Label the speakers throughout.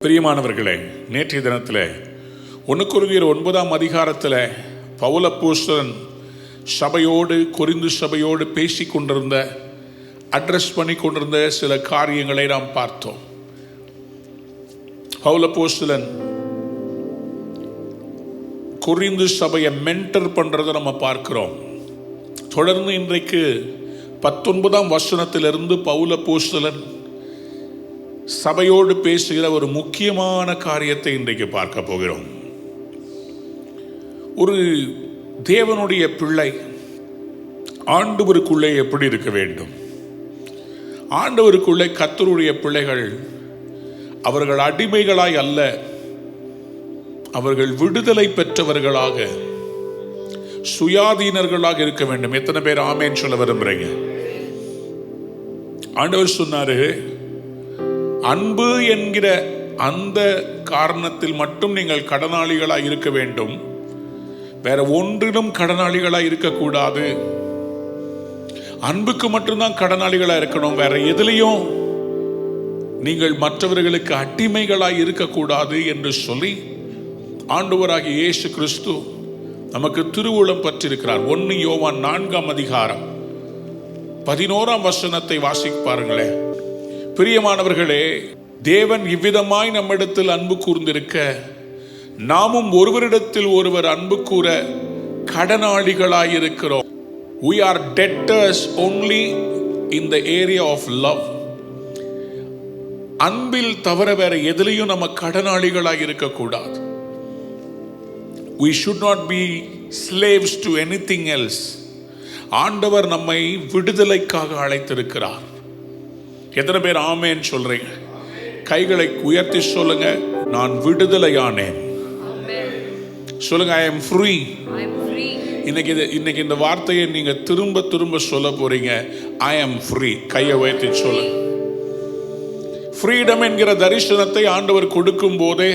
Speaker 1: பிரியமானவர்களே, நேற்றைய தினத்தில் 1 கொரிந்தியர் 9ஆம் அதிகாரத்தில் பவுல் அப்போஸ்தலன் சபையோடு, கொரிந்து சபையோடு பேசி கொண்டிருந்த, அட்ரஸ் பண்ணி கொண்டிருந்த சில காரியங்களை நாம் பார்த்தோம். பவுல் அப்போஸ்தலன் கொரிந்து சபையை மென்டர் பண்றதை நம்ம பார்க்கிறோம். தொடர்ந்து இன்றைக்கு 19ஆம் வசனத்திலிருந்து பவுல் அப்போஸ்தலன் சபையோடு பேசுகிற ஒரு முக்கியமான காரியத்தை இன்றைக்கு பார்க்க போகிறோம். ஒரு தேவனுடைய பிள்ளை ஆண்டவருக்குள்ளே எப்படி இருக்க வேண்டும்? ஆண்டவருக்குள்ளே கர்த்தருடைய பிள்ளைகள் அவர்கள் அடிமைகளாய் அல்ல, அவர்கள் விடுதலை பெற்றவர்களாக, சுயாதீனர்களாக இருக்க வேண்டும். எத்தனை பேர் ஆமேன் சொல்ல விரும்புறீங்க? ஆண்டவர் சொன்னாரு, அன்பு என்கிற அந்த காரணத்தில் மட்டும் நீங்கள் கடனாளிகளாய் இருக்க வேண்டும், வேற ஒன்றிலும் கடனாளிகளாய் இருக்கக்கூடாது. அன்புக்கு மட்டும்தான் கடனாளிகளாய் இருக்கணும், வேற எதிலையும் நீங்கள் மற்றவர்களுக்கு அடிமைகளாய் இருக்கக்கூடாது என்று சொல்லி ஆண்டவராகிய இயேசு கிறிஸ்து நமக்கு திருவுளம் பற்றிருக்கிறார். 1 யோவான் 4ஆம் அதிகாரம் 11ஆம் வசனத்தை வாசிக்க பாருங்களேன். பிரியமானவர்களே, தேவன் இவ்விதமாய் நம்மிடத்தில் அன்பு கூர்ந்திருக்க, நாமும் ஒருவரிடத்தில் ஒருவர் அன்பு கூற கடனாளிகளாயிருக்கிறோம். We are debtors only in the area of love. அன்பில் தவிர வேற எதிலையும் நம்ம கடனாளிகளாக இருக்கக்கூடாது. We should not be slaves to anything else. ஆண்டவர் நம்மை விடுதலைக்காக அழைத்திருக்கிறார். எத்தனை பேர் ஆமேன் சொல்றீங்க? கைகளை உயர்த்தி சொல்லுங்க, நான் விடுதலையானேன். சொல்லுங்க, I am free. இன்னைக்கு இந்த வார்த்தையை நீங்க திரும்ப திரும்ப சொல்ல போறீங்க. I am free. கையை உயர்த்தி சொல்லுங்க. ஃப்ரீடம் என்கிற தரிசனத்தை ஆண்டவர் கொடுக்கும் போதே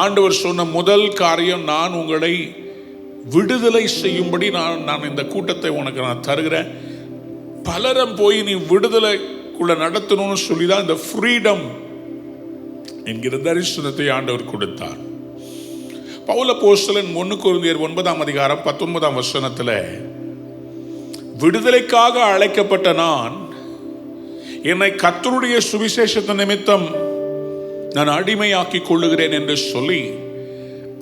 Speaker 1: ஆண்டவர் சொன்ன முதல் காரியம், நான் உங்களை விடுதலை செய்யும்படி நான் இந்த கூட்டத்தை உனக்கு நான் தருகிறேன். பலரும் போய் நீ விடுதலைக்குள்ள நடத்தணும்னு சொல்லிதான் இந்த ஃப்ரீடம் என்கிற தரிசனத்தை ஆண்டவர் கொடுத்தார். பவுல் அப்போஸ்தலன் 1 கொரிந்தியர் 9ஆம் அதிகாரம் 19ஆம் வசனத்தில், விடுதலைக்காக அழைக்கப்பட்ட நான் என்னை கர்த்தருடைய சுவிசேஷத்த நிமித்தம் நான் அடிமையாக்கி கொள்ளுகிறேன் என்று சொல்லி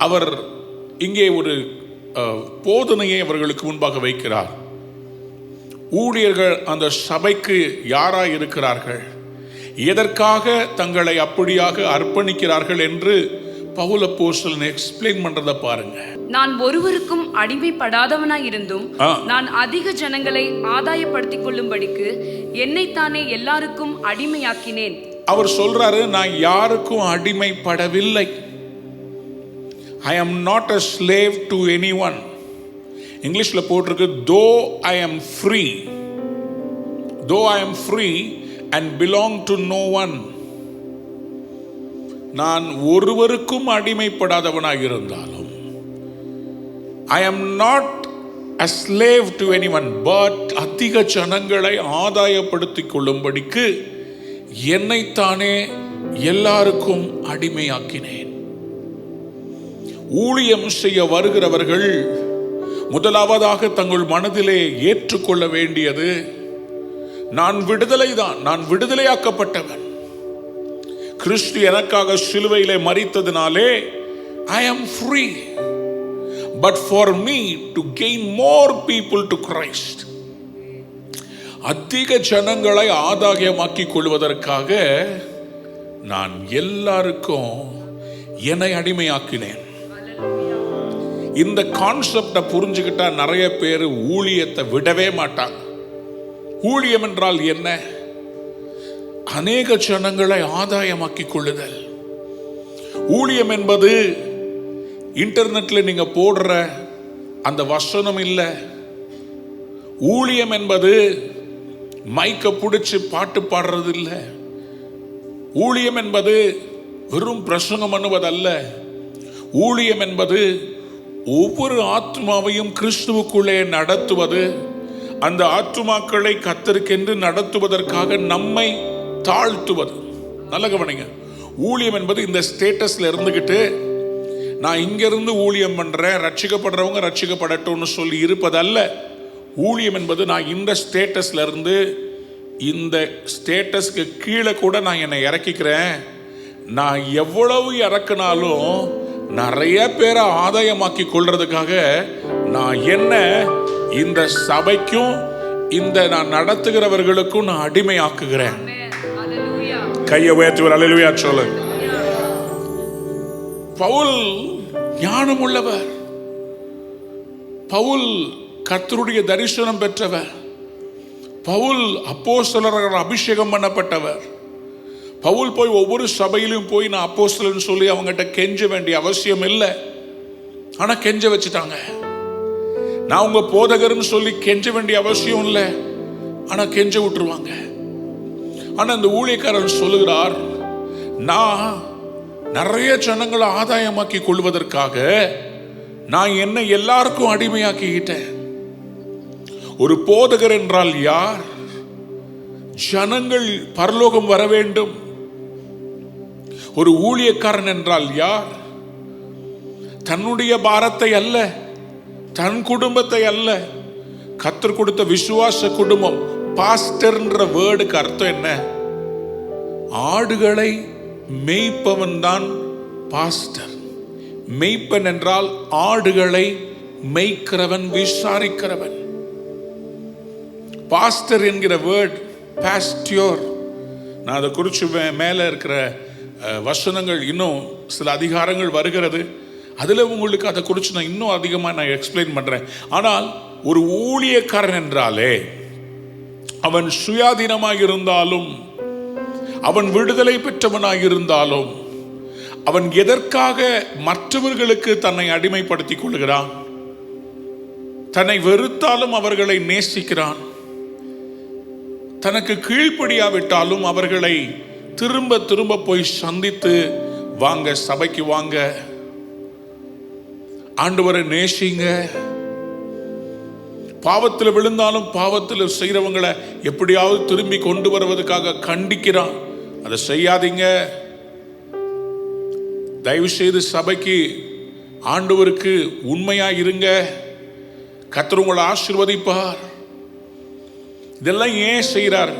Speaker 1: அவர் இங்கே ஒரு போதனையை அவர்களுக்கு முன்பாக வைக்கிறார். ஊழியர்கள் அந்த சபைக்கு யாராய் இருக்கிறார்கள், எதற்காக தங்களை அப்படியாக அர்ப்பணிக்கிறார்கள் என்று பவுல் அப்போஸ்தலன் எக்ஸ்பிளைன் பண்றத பாருங்க.
Speaker 2: நான் ஒருவருக்கும் அடிமைப்படாதவனாய் இருந்தும் நான் அதிக ஜனங்களை ஆதாயப்படுத்திக் கொள்ளும்படிக்கு என்னைத்தானே எல்லாருக்கும் அடிமையாக்கினேன். அவர் சொல்றாரு, நான் யாருக்கும் அடிமைப்படவில்லை.
Speaker 1: I am not a slave to anyone. இங்கிலீஷ்ல போட்டிருக்கு, though I am free, though I am free and belong to no one. நான் ஒருவருக்கும் அடிமைப்படாதவனாக இருந்தாலும், I am not a slave to anyone, but அதிக ஜனங்களை ஆதாயப்படுத்திக் கொள்ளும்படிக்கு என்னைத்தானே எல்லாருக்கும் அடிமையாக்கினேன். ஊழியம் செய்ய வருகிறவர்கள் முதலாவதாக தங்கள் மனதிலே ஏற்றுக்கொள்ள வேண்டியது, நான் விடுதலைதான், நான் விடுதலையாக்கப்பட்டவன். கிறிஸ்து எனக்காக சிலுவையிலே மரித்ததினாலே I am free. But for me to gain more people to Christ, அதிக ஜனங்களை ஆதாயமாக்கிக் கொள்வதற்காக நான் எல்லாருக்கும் என்னை அடிமையாக்கினேன். இந்த கான்செப்டை புரிஞ்சுக்கிட்டா நிறைய பேர் ஊழியத்தை விடவே மாட்டாங்க. ஊழியம் என்றால் என்ன? அநேக ஜனங்களை ஆதாயமாக்கிக் கொள்ளுதல். ஊழியம் என்பது இன்டர்நெட்ல நீங்க போடுற அந்த வசனம் இல்லை. ஊழியம் என்பது மைக்க பிடிச்சு பாட்டு பாடுறது இல்லை. ஊழியம் என்பது வெறும் பிரசங்கம் பண்ணுவதல்ல. ஊழியம் என்பது ஒவ்வொரு ஆத்மாவையும் கிறிஸ்துவுக்குள்ளே நடத்துவது, அந்த ஆத்துமாக்களை கர்த்தருக்கென்று நடத்துவதற்காக நம்மை தாழ்த்துவது. நல்ல கவனிங்க, ஊழியம் என்பது இந்த ஸ்டேட்டஸ்ல இருந்துகிட்டு நான் இங்கிருந்து ஊழியம் பண்றேன், ரட்சிக்கப்படுறவங்க ரட்சிக்கப்படட்டும்னு சொல்லி இருப்பதல்ல. ஊழியம் என்பது நான் இந்த ஸ்டேட்டஸ்ல இருந்து இந்த ஸ்டேட்டஸ்க்கு கீழே கூட நான் என்னை இறக்கிக்கிறேன். நான் எவ்வளவு இறக்குனாலும் நிறைய பேரை ஆதாயமாக்கி கொள்றதுக்காக நான் என்ன இந்த சபைக்கும் இந்த நான் நடத்துகிறவர்களுக்கும் நான் அடிமையாக்குகிறேன். கையை உயர்த்தி அல்லேலூயா சொல்லு. பவுல் ஞானம் உள்ளவர், பவுல் கர்த்தருடைய தரிசனம் பெற்றவர், பவுல் அப்போஸ்தலராக அபிஷேகம் பண்ணப்பட்டவர். பவுல் போய் ஒவ்வொரு சபையிலும் போய் நான் அப்போஸ்தலன் சொல்லி அவங்ககிட்ட கெஞ்ச வேண்டிய அவசியம் இல்லை. ஆனா கெஞ்ச வச்சுட்டாங்க. நான் உங்க போதகர்னு சொல்லி கெஞ்ச வேண்டிய அவசியம் இல்லை, ஆனா கெஞ்ச விட்டுருவாங்க. ஆனா அந்த ஊழியக்காரன் சொல்லுகிறார், நான் நிறைய ஜனங்களை ஆதாயமாக்கி கொள்வதற்காக நான் என்ன எல்லாருக்கும் அடிமையாக்கிக்கிட்டேன். ஒரு போதகர் என்றால் யார்? ஜனங்கள் பரலோகம் வர வேண்டும். ஒரு ஊழியக்காரன் என்றால் யார்? தன்னுடைய பாரத்தை அல்ல, தன் குடும்பத்தை அல்ல, கர்த்தர் கொடுத்த விசுவாச குடும்பம். பாஸ்டர்ன்ற வேர்டுக்கு அர்த்தம் என்ன? ஆடுகளை மேய்ப்பவன் தான் பாஸ்டர். மேய்ப்பன் என்றால் ஆடுகளை மேய்க்கிறவன், விசாரிக்கிறவன். பாஸ்டர் என்கிற வேர்ட் பாஸ்டியோர். நான் அதை குறித்து மேலே இருக்கிற வசனங்கள் இன்னும் சில அதிகாரங்கள் வருகிறது, அதில் உங்களுக்கு அதை குறித்து நான் இன்னும் அதிகமாக நான் எக்ஸ்பிளைன் பண்ணுறேன். ஆனால் ஒரு ஊழியக்காரன் என்றாலே அவன் சுயாதீனமாக இருந்தாலும், அவன் விடுதலை பெற்றவனாக இருந்தாலும், அவன் எதற்காக மற்றவர்களுக்கு தன்னை அடிமைப்படுத்திக் கொள்கிறான்? தன்னை வெறுத்தாலும் அவர்களை நேசிக்கிறான். தனக்கு கீழ்ப்படியாவிட்டாலும் அவர்களை திரும்ப திரும்ப போய் சந்தித்து, வாங்க சபைக்கு வாங்க, ஆண்டவரை நேசிங்க. பாவத்தில் விழுந்தாலும் பாவத்தில் செய்கிறவங்களை எப்படியாவது திரும்பி கொண்டு வருவதற்காக கண்டிக்கிறான். அதை செய்யாதீங்க, தயவு செய்து சபைக்கு ஆண்டவருக்கு உண்மையா இருங்க, கர்த்தர் உங்களை ஆசீர்வதிப்பார். இதெல்லாம் ஏன் செய்கிறார்?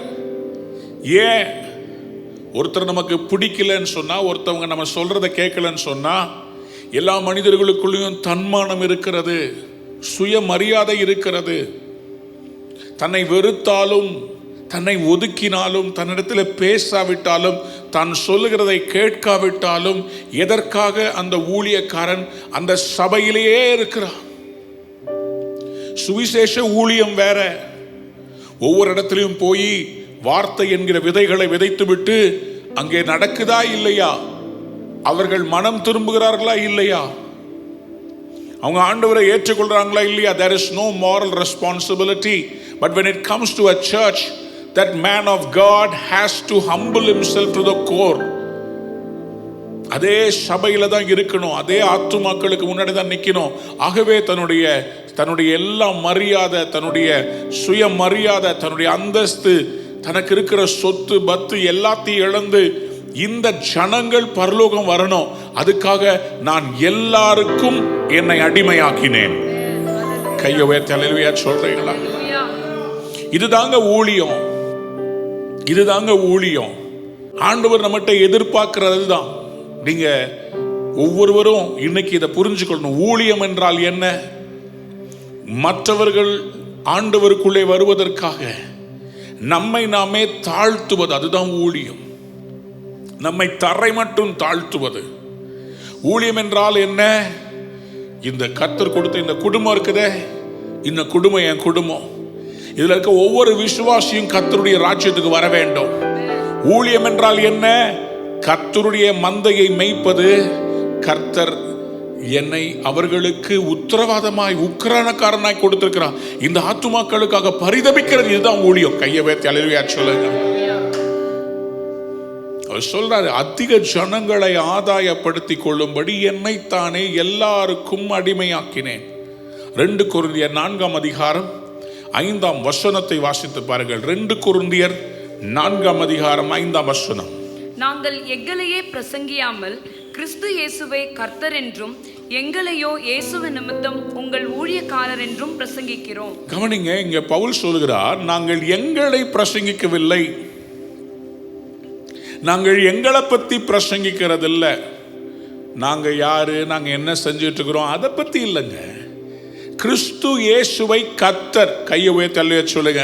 Speaker 1: ஏன் ஒருத்தர் நமக்கு பிடிக்கலன்னு சொன்னா, ஒருத்தவங்க நம்ம சொல்றதை கேட்கலன்னு சொன்னா, எல்லா மனிதர்களுக்குள்ளேயும் தன்மானம் இருக்கிறது, சுயமரியாதை இருக்கிறது. தன்னை வெறுத்தாலும், தன்னை ஒதுக்கினாலும், தன்னிடத்தில் பேசாவிட்டாலும், தான் சொல்லுகிறதை கேட்காவிட்டாலும், எதற்காக அந்த ஊழியக்காரன் அந்த சபையிலேயே இருக்கிறான்? சுவிசேஷ ஊழியம் வேற. ஒவ்வொரு இடத்திலும் போய் வார்த்தை என்கிற விதைகளை விதைத்துவிட்டு அங்கே நடக்குதா இல்லையா, அவர்கள் மனம் திரும்புகிறார்களா இல்லையா, அவங்க ஆண்டவரை ஏற்றுக்கொள்றாங்களா இல்லையா, there is no moral responsibility. But when it comes to a church, that man of God has to humble himself to the core. அதே சபையில தான் இருக்கணும், அதே ஆத்துமாக்களுக்கு முன்னாடி தான் நிற்கணும். ஆகவே தன்னுடைய எல்லா மரியாதை, தன்னுடைய சுயமரியாதை, தன்னுடைய அந்தஸ்து, தனக்கு இருக்கிற சொத்து பத்து எல்லாத்தையும் இழந்து இந்த ஜனங்கள் பரலோகம் வரணும், அதுக்காக நான் எல்லாருக்கும் என்னை அடிமையாக்கினேன். கையை உயர்த்தி அல்லேலூயா சொல்றீங்களா? இதுதாங்க ஊழியம், இதுதாங்க ஊழியம். ஆண்டவர் நம்மகிட்ட எதிர்பார்க்கிறது தான். நீங்க ஒவ்வொருவரும் இன்னைக்கு இதை புரிஞ்சுக்கணும். ஊழியம் என்றால் என்ன? மற்றவர்கள் ஆண்டவருக்குள்ளே வருவதற்காக நம்மை நாமே தாழ்த்துவது, அதுதான் ஊழியம். நம்மை தரை மட்டும் தாழ்த்துவது. ஊழியம் என்றால் என்ன? இந்த கர்த்தர் கொடுத்த இந்த குடும்பம் இருக்குதே, இந்த குடும்பம் என் குடும்பம், இதுல இருக்க ஒவ்வொரு விசுவாசியும் கர்த்தருடைய ராஜ்யத்துக்கு வர வேண்டும். ஊழியம் என்றால் என்ன? கர்த்தருடைய மந்தையை மேய்ப்பது. கர்த்தர் என்னை அவர்களுக்கு உத்தரவாதமாய் உக்கிரானக்காரனாய் கொடுத்திருக்கிறார். இந்த ஆத்துமாக்களுக்காக பரிதபிக்கிறது, இதுதான் ஊழியம். கையை வைத்து அல்லேலூயா சொல்லுங்க. அவர் சொல்றாரு, அதிக ஜனங்களை ஆதாயப்படுத்திக் கொள்ளும்படி என்னைத்தானே எல்லாருக்கும் அடிமையாக்கினேன். 2 கொரிந்தியர் 4ஆம் அதிகாரம் 5ஆம் வசனத்தை வாசித்து பாருங்கள். 2 கொரிந்தியர் 4ஆம் அதிகாரம் 5ஆம் வசனம்.
Speaker 2: நாங்கள் எங்களையே பிரசங்கியாமல் கிறிஸ்து இயேசுவை கர்த்தர் என்றும் எங்களையோ இயேசுவின் நிமித்தம் உங்கள் ஊழியக்காரர் என்றும் பிரசங்கிக்கிறோம்.
Speaker 1: கவனிங்க, இங்க பவுல் சொல்கிறார், நாங்கள் எங்களை பிரசங்கிக்கவில்லை, நாங்கள் எங்களை பத்தி பிரசங்கிக்கிறது இல்லை. நாங்க யாரு, நாங்க என்ன செஞ்சுட்டு இருக்கிறோம் அதை பத்தி இல்லைங்க. கிறிஸ்து இயேசுவை கர்த்தர், கையை உயர்த்தி சொல்லுங்க.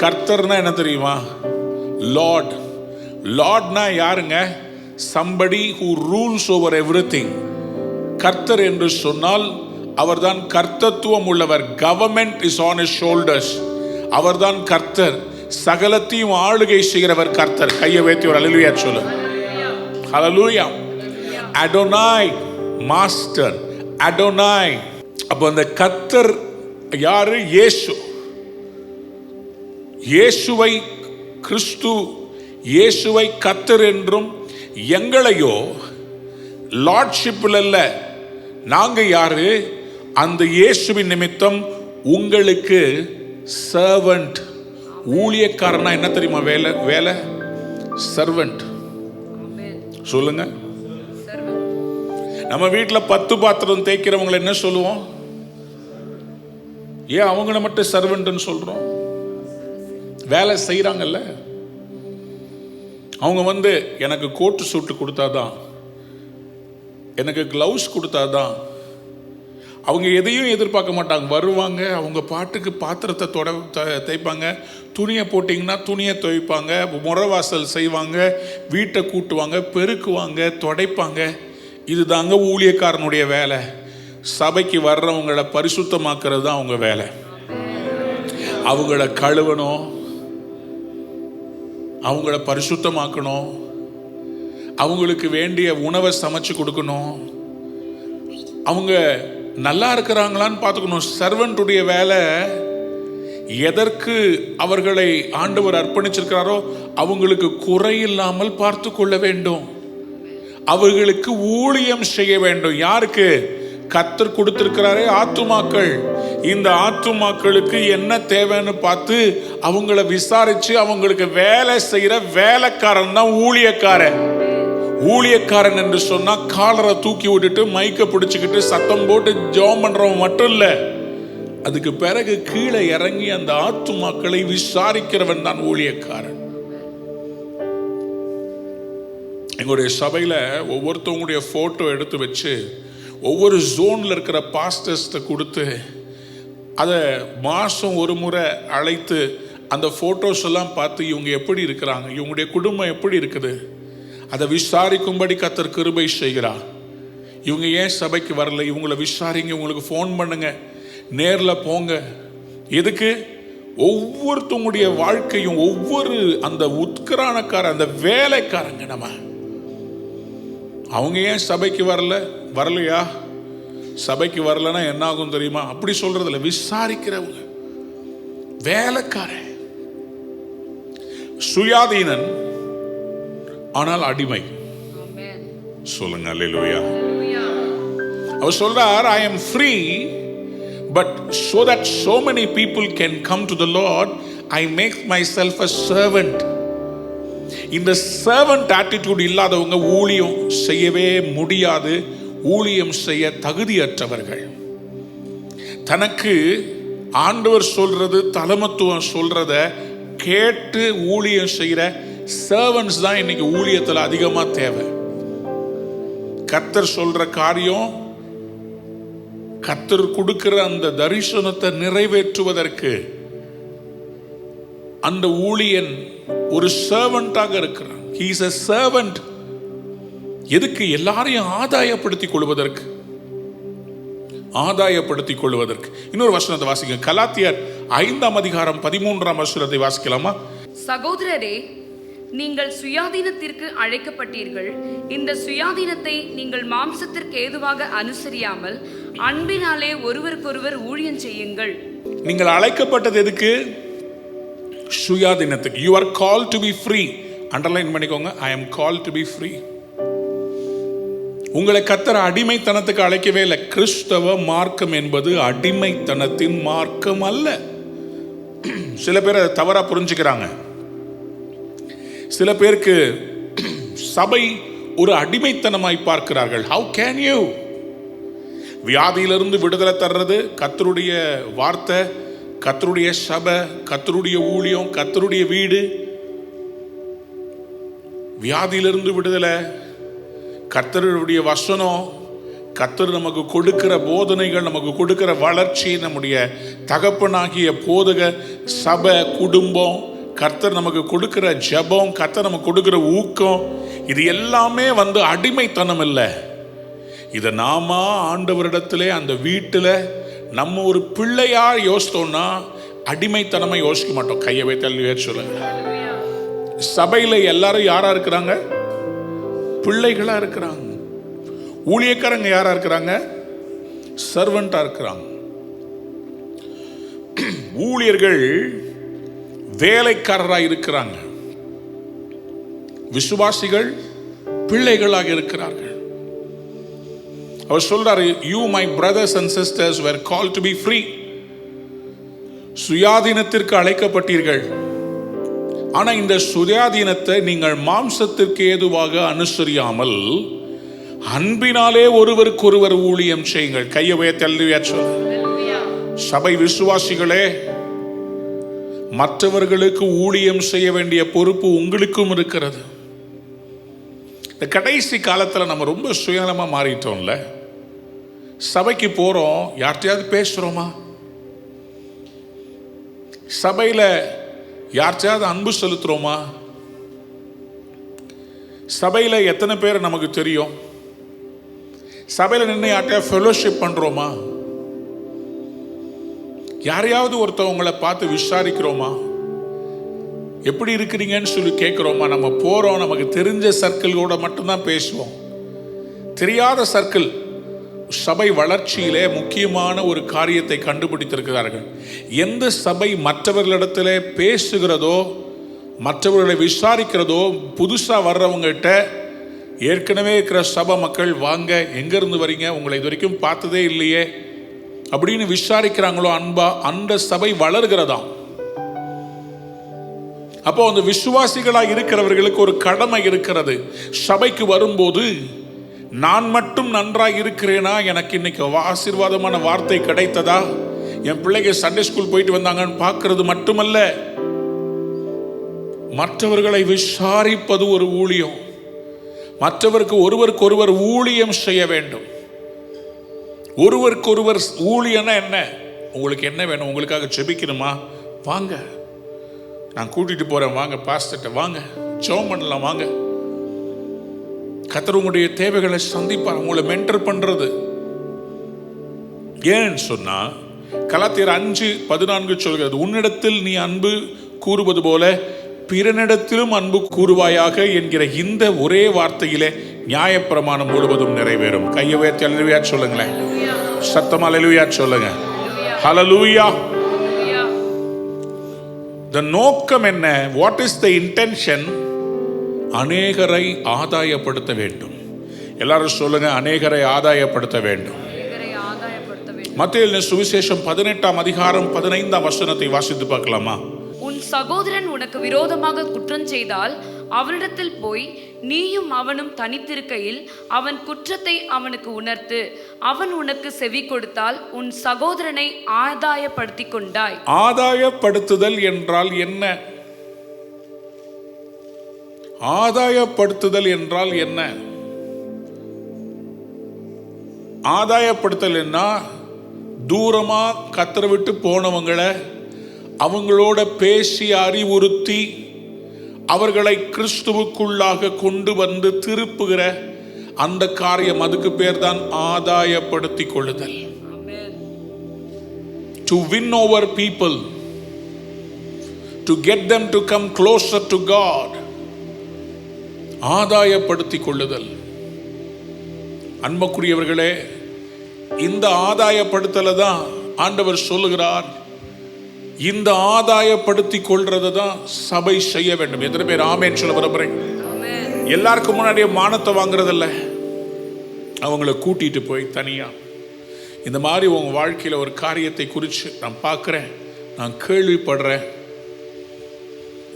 Speaker 1: கர்த்தர்னா என்ன தெரியுமா? லார்ட். லார்ட்னா யாருங்க? somebody who rules over everything. கர்த்தர் என்று சொன்னால் அவர்தான் கர்த்தத்துவம் உள்ளவர். Government is on his shoulders. அவர்தான் கர்த்தர், சகலத்தையும் ஆளுகை செய்கிறவர் கர்த்தர். கையை வைத்து ஒரு அல்லேலூயா சொல்லு. ஹல்லேலூயா. Adonai, master Adonai. அப்போ அந்த கர்த்தர் யாரு? இயேசு. இயேசுவை கிறிஸ்து, இயேசுவை கர்த்தர் என்றும் எங்களையோ லார்ட்ஷிப்பில் அல்ல, நாங்க யாரு? அந்த இயேசுவின் நிமித்தம் உங்களுக்கு சர்வன்ட். ஊழியக்காரனா என்ன தெரியுமா வேலை? வேலை சர்வன்ட். சொல்லுங்க. நம்ம வீட்டில் 10 பாத்திரம் தேய்க்கிறவங்களை என்ன சொல்லுவோம்? ஏன் அவங்கள மட்டும் சர்வன்ட்னு சொல்றோம்? வேலை செய்யறாங்கல்ல. அவங்க எனக்கு கோட்டு சூட்டு கொடுத்தாதான், எனக்கு கிளவுஸ் கொடுத்தாதான். அவங்க எதையும் எதிர்பார்க்க மாட்டாங்க. வருவாங்க, அவங்க பாட்டுக்கு பாத்திரத்தை தேய்ப்பாங்க, துணியை போட்டிங்கன்னா துணியை துவைப்பாங்க, முறவாசல் செய்வாங்க, வீட்டை கூட்டுவாங்க, பெருக்குவாங்க, துடைப்பாங்க. இதுதாங்க ஊழியக்காரனுடைய வேலை. சபைக்கு வர்றவங்களை பரிசுத்தமாக்குறது தான் அவங்க வேலை. அவங்கள கழுவணும், அவங்கள பரிசுத்தமாக்கணும், அவங்களுக்கு வேண்டிய உணவை சமைச்சு கொடுக்கணும், அவங்க நல்லா இருக்கிறாங்களான்னு பார்த்துக்கணும். சர்வன்ட்டுடைய வேலை எதற்கு அவர்களை ஆண்டவர் அர்ப்பணிச்சிருக்கிறாரோ அவங்களுக்கு குறையில்லாமல் பார்த்து கொள்ள வேண்டும், அவர்களுக்கு ஊழியம் செய்ய வேண்டும். யாருக்கு? கர்த்தர் கொடுத்திருக்கிறாரே ஆத்துமாக்கள். இந்த ஆத்துமாக்களுக்கு என்ன தேவைன்னு பார்த்து அவங்கள விசாரிச்சு அவங்களுக்கு வேலை செய்யற வேலைக்காரன் தான் ஊழியக்காரன். ஊழியக்காரன் என்று சொன்னா காலரை தூக்கி விட்டுட்டு மைக்க பிடிச்சுக்கிட்டு சத்தம் போட்டு ஜெபம் பண்றவன் மட்டும் இல்ல, அதுக்கு பிறகு கீழே இறங்கி அந்த ஆத்துமாக்களை விசாரிக்கிறவன் தான் ஊழியக்காரன். எங்களுடைய சபையில ஒவ்வொருத்தவங்களுடைய போட்டோ எடுத்து வச்சு ஒவ்வொரு ஜோன்ல இருக்கிற பாஸ்டர்ஸ்ட கொடுத்து அதை மாசம் ஒரு முறை அழைத்து அந்த போட்டோஸ் எல்லாம் பார்த்து இவங்க எப்படி இருக்கிறாங்க, இவங்களுடைய குடும்பம் எப்படி இருக்குது, அதை விசாரிக்கும்படி கர்த்தர் கிருபை செய்கிறார். இவங்க ஏன் சபைக்கு வரல, இவங்களை விசாரிங்க, இவங்களுக்கு ஃபோன் பண்ணுங்க, நேரில் போங்க. எதுக்கு? ஒவ்வொருத்தவங்களுடைய வாழ்க்கையும் ஒவ்வொரு அந்த உட்கிரானக்கார அந்த வேலைக்காரங்க. நம்ம அவங்க ஏன் சபைக்கு வரலையா? சபைக்கு வரலன்னா என்ன ஆகும் தெரியுமா? அப்படி சொல்றதில்ல, விசாரிக்கிறவங்க வேலைக்காரன். சுயாதீனன் ஆனால் அடிமை. சொல்லுங்க அல்லேலூயா. அவர் சொல்றார், I am free but so that so many people can come to the Lord I make myself a servant. இந்த servant attitude இல்லாதவங்க ஊழியம் செய்யவே முடியாது, ஊழியம் செய்ய தகுதியற்றவர்கள். தனக்கு ஆண்டவர் சொல்றது, தலைமத்துவம் சொல்றத கேட்டு ஊழியம் செய்யற சர்வன்ட்ஸ் தான் இன்னைக்கு ஊழியத்தில் அதிகமா தேவை. கர்த்தர் சொல்ற காரியம், கர்த்தர் கொடுக்கிற அந்த தரிசனத்தை நிறைவேற்றுவதற்கு அந்த ஊழியன் ஒரு சர்வன்ட்டாக இருக்கிறான். He is a servant. எதுக்கு? எல்லாரையும் ஆதாயப்படுத்திக் கொள்வதற்கு. ஆதாயப்படுத்திக் கொள்வதற்கு. இன்னொரு வசனத்தை வாசிங்க. கலாத்தியர் 5ஆம் அதிகாரம் 13ஆம் வசனத்தை வாசிக்கலாமா?
Speaker 2: சகோதரரே, நீங்கள் சுயாதீனத்திற்கு அழைக்கப்பட்டீர்கள். இந்த சுயாதீனத்தை நீங்கள் மாம்சத்திற்கு ஏதுவாக அனுசரியாமல் அன்பினாலே ஒருவருக்கொருவர் ஊழியம் செய்யுங்கள். நீங்கள்
Speaker 1: அழைக்கப்பட்டது எதுக்கு? சுயாதீனத்துக்கு. You are called to be free. Underline பண்ணிக்கோங்க. I am called to be free. உங்களை கர்த்தர் அடிமைத்தனத்துக்கு அழைக்கவே இல்லை. கிறிஸ்தவ மார்க்கம் என்பது அடிமைத்தனத்தின் மார்க்கம் அல்ல. சில பேர் அதை தவறா புரிஞ்சுக்கிறாங்க. சில பேருக்கு சபை ஒரு அடிமைத்தனமாய் பார்க்கிறார்கள். How can you? வியாதியிலிருந்து விடுதலை தர்றது கர்த்தருடைய வார்த்தை, கர்த்தருடைய சபை, கர்த்தருடைய ஊழியம், கர்த்தருடைய வீடு. வியாதியிலிருந்து விடுதலை, கர்த்தருடைய வசனம், கர்த்தர் நமக்கு கொடுக்கிற போதனைகள், நமக்கு கொடுக்கிற வளர்ச்சி, நம்முடைய தகப்பனாகிய போதக சபை, குடும்பம், கர்த்தர் நமக்கு கொடுக்கிற ஜெபம், கர்த்தர் நமக்கு கொடுக்கிற ஊக்கம், இது எல்லாமே அடிமைத்தனம் இல்லை. இதை நாம ஆண்டவரிடத்திலே அந்த வீட்டில் நம்ம ஒரு பிள்ளையா யோசித்தோம்னா அடிமைத்தனமா யோசிக்க மாட்டோம். கையை வைத்து சொல்லுங்க. சபையில் எல்லாரும் யாரா இருக்கிறாங்க? பிள்ளைகளா இருக்கிறாங்க. ஊழியக்காரங்க யாரா இருக்கிறாங்க? சர்வெண்டா இருக்கிறாங்க. ஊழியர்கள் வேலைக்காரராக இருக்கிறாங்க. விசுவாசிகள் பிள்ளைகளாக இருக்கிறார்கள். அவர் சொல்றாரு, you my brothers and sisters were called to be free. சுயாதீனத்திற்கு அழைக்கப்பட்டீர்கள். ஆனா இந்த சுயாதீனத்தை நீங்கள் மாம்சத்திற்கு ஏதுவாக அனுசரியாமல் அன்பினாலே ஒருவருக்கொருவர் ஊழியம் செய்யுங்கள். கையை உயர்த்தி சொல்லுங்க. சபை விசுவாசிகளே, மற்றவர்களுக்கு ஊழியம் செய்ய வேண்டிய பொறுப்பு உங்களுக்கும் இருக்கிறது. இந்த கடைசி காலத்தில் நம்ம ரொம்ப சுயநலமா மாறிட்டோம்ல. சபைக்கு போறோம், யார்கிட்டயாவது பேசுறோமா? சபையில் யார்கிட்டயாவது அன்பு செலுத்துறோமா? சபையில் எத்தனை பேர் நமக்கு தெரியும்? சபையில் நின்று யார்கிட்டயா ஃபெலோஷிப் பண்றோமா? யாரையாவது ஒருத்தவங்களை பார்த்து விசாரிக்கிறோமா? எப்படி இருக்கிறீங்கன்னு சொல்லி கேட்குறோமா? நம்ம போகிறோம், நமக்கு தெரிஞ்ச சர்க்கிளோட மட்டும்தான் பேசுவோம். தெரியாத சர்க்கிள் சபை வளர்ச்சியிலே முக்கியமான ஒரு காரியத்தை கண்டுபிடித்திருக்கிறார்கள். எந்த சபை மற்றவர்களிடத்தில் பேசுகிறதோ, மற்றவர்களை விசாரிக்கிறதோ, புதுசாக வர்றவங்ககிட்ட ஏற்கனவே இருக்கிற சபை மக்கள் வாங்க, எங்கேருந்து வரீங்க, உங்களை இது வரைக்கும் பார்த்ததே இல்லையே அப்படின்னு விசாரிக்கிறாங்களோ அன்பா, அந்த சபை வளர்கிறதாம். அப்போ அந்த விசுவாசிகளாக இருக்கிறவர்களுக்கு ஒரு கடமை இருக்கிறது. சபைக்கு வரும்போது நான் மட்டும் நன்றாக இருக்கிறேனா, எனக்கு இன்னைக்கு ஆசீர்வாதமான வார்த்தை கிடைத்ததா, என் பிள்ளைங்க சண்டே ஸ்கூல் போயிட்டு வந்தாங்கன்னு பார்க்கறது மட்டுமல்ல, மற்றவர்களை விசாரிப்பது ஒரு ஊழியம். மற்றவருக்கு ஒருவருக்கொருவர் ஊழியம் செய்ய வேண்டும். ஒருவருக்கொருவர் ஊழியம்னா என்ன? உங்களுக்கு என்ன வேணும்? உங்களுக்காக ஜெபிக்கணுமா? வாங்க, நான் கூட்டிட்டு போறேன், வாங்க பாஸ்டர்ட்ட, வாங்க ஜெபம் பண்ணலாம், வாங்க. கர்த்தர் உங்களுடைய தேவைகளை சந்திப்பார். உங்களை மென்டர் பண்றது ஏன்னு சொன்னா கலாத்தியர் 5:14 சொல்கிறது, உன்னிடத்தில் நீ அன்பு கூறுவது போல பிறனிடத்திலும் அன்பு கூறுவாயாக என்கிற இந்த ஒரே வார்த்தையிலே நியாயப்பிரமாணம் முழுவதும் நிறைவேறும். கையை உயர்த்தி அல்லேலூயா சொல்லுங்களேன். சத்தமா அல்லேலூயா சொல்லுங்க. ஹல்லேலூயா. The நோக்கம் என்ன? What is the intention? அநேகரை ஆதாயப்படுத்த வேண்டும். எல்லாரும் சொல்லுங்க, அநேகரை ஆதாயப்படுத்த வேண்டும். மத்தேயு சுவிசேஷம் 18:15 வாசித்து பார்க்கலாமா?
Speaker 2: உன் சகோதரன் உனக்கு விரோதமாக குற்றம் செய்தால் அவனிடத்தில் போய் நீயும் அவனும் தனித்திருக்கையில் அவன் குற்றத்தை அவனுக்கு உணர்த்து. அவன் உனக்கு செவி கொடுத்தால் உன் சகோதரனை ஆதாயப்படுத்தி கொண்டாய்.
Speaker 1: ஆதாயப்படுத்துதல் என்றால் என்ன? ஆதாயப்படுத்துதல் என்றால் என்ன? ஆதாயப்படுத்தல் என்ன? தூரமா கத்தரை விட்டு போனவங்களை அவங்களோட பேசி அறிவுறுத்தி அவர்களை கிறிஸ்துவுக்குள்ளாக கொண்டு வந்து திருப்புகிற அந்த காரியம், அதுக்கு பேர் தான் ஆதாயப்படுத்தி கொள்ளுதல். To win over people, to get them to come closer to God. ஆதாயப்படுத்தி கொள்ளுதல். அன்புக்குரியவர்களே, இந்த ஆதாயப்படுத்தலை தான் ஆண்டவர் சொல்லுகிறார். இந்த ஆதாயப்படுத்தி கொள்றது தான் சபை செய்ய வேண்டும். எத்தனை பேர் ஆமென் சொல்ல விரும்புறீங்க? எல்லாருக்கும் முன்னாடியே மானத்தை வாங்குறதில்ல, அவங்கள கூட்டிட்டு போய் தனியா இந்த மாதிரி உங்க வாழ்க்கையில ஒரு காரியத்தை குறித்து நான் பார்க்கிறேன், நான் கேள்விப்படுறேன்,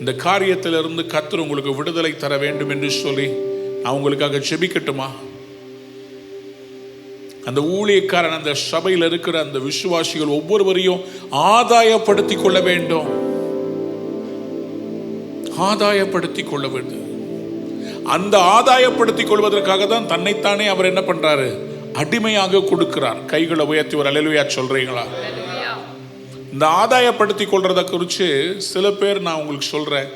Speaker 1: இந்த காரியத்திலிருந்து கர்த்தர் உங்களுக்கு விடுதலை தர வேண்டும் என்று சொல்லி அவங்களுக்காக ஜெபிக்கட்டுமா? அந்த ஊழியக்காரன், அந்த சபையில் இருக்கிற அந்த விசுவாசிகள் ஒவ்வொருவரையும் ஆதாயப்படுத்திக் கொள்ள வேண்டும். ஆதாயப்படுத்திக் கொள்ள வேண்டும். அந்த ஆதாயப்படுத்திக் கொள்வதற்காக தான் தன்னைத்தானே அவர் என்ன பண்றாரு? அடிமையாக கொடுக்கிறார். கைகளை உயர்த்தி ஒரு அல்லேலூயா சொல்றீங்களா? இந்த ஆதாயப்படுத்திக் கொள்றத குறித்து சில பேர் நான் உங்களுக்கு சொல்றேன்,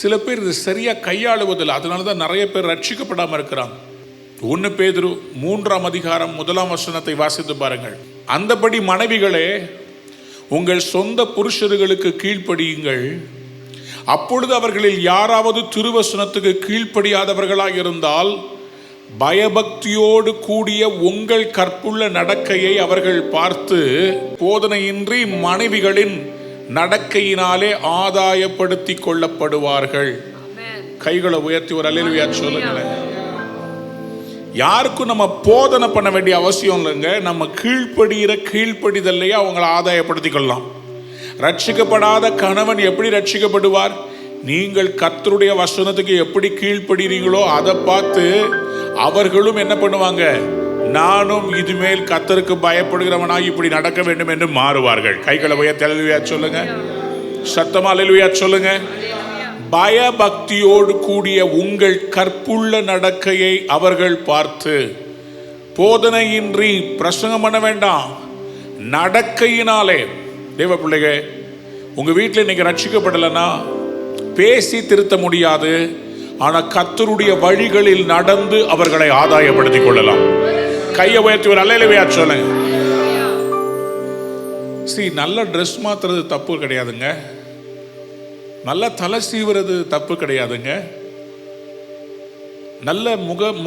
Speaker 1: சில பேர் இது சரியா கையாளுவதில்லை. அதனாலதான் நிறைய பேர் ரட்சிக்கப்படாம இருக்கிறாங்க. 1 பேதுரு 3ஆம் அதிகாரம் 1ஆம் வசனத்தை வாசித்து பாருங்கள். அந்தபடி மனைவிகளே, உங்கள் சொந்த புருஷர்களுக்கு கீழ்ப்படியுங்கள். அப்பொழுது அவர்களில் யாராவது திருவசனத்துக்கு கீழ்ப்படியாதவர்களாக இருந்தால் பயபக்தியோடு கூடிய உங்கள் கற்புள்ள நடக்கையை அவர்கள் பார்த்து போதனையின்றி மனைவிகளின் நடக்கையினாலே ஆதாயப்படுத்திக் கொள்ளப்படுவார்கள். கைகளை உயர்த்தி ஒரு அல்லேலூயா சொல்லுங்களேன். யாருக்கும் நம்ம போதனை பண்ண வேண்டிய அவசியம் இல்லைங்க. நம்ம கீழ்ப்படிதல்லையே அவங்களை ஆதாயப்படுத்திக் கொள்ளலாம். ரட்சிக்கப்படாத கணவன் எப்படி ரட்சிக்கப்படுவார்? நீங்கள் கர்த்தருடைய வசனத்துக்கு எப்படி கீழ்ப்படுறீங்களோ அதை பார்த்து அவர்களும் என்ன பண்ணுவாங்க? நானும் இதுமேல் கர்த்தருக்கு பயப்படுகிறவனாய் இப்படி நடக்க வேண்டும் என்று மாறுவார்கள். கைகளை உயர்த்தி அல்லேலூயா சொல்லுங்க. சத்தமா அல்லேலூயா சொல்லுங்க. பயபக்தியோடு கூடிய உங்கள் கற்புள்ள நடக்கையை அவர்கள் பார்த்து, போதனையின்றி பிரசங்கம் பண்ண வேண்டாம், நடக்கையினாலே. தேவ பிள்ளைகள், உங்க வீட்டில் இன்னைக்கு ரட்சிக்கப்படலைன்னா பேசி திருத்த முடியாது. ஆனா கர்த்தருடைய வழிகளில் நடந்து அவர்களை ஆதாயப்படுத்திக் கொள்ளலாம். கையை உயர்த்தி ஒரு அல்லேலூயா சொல்லுங்க. நல்ல ட்ரெஸ் மாத்துறது தப்பு கிடையாதுங்க. நல்ல தலை சீவுறது தப்பு கிடையாதுங்க. நல்ல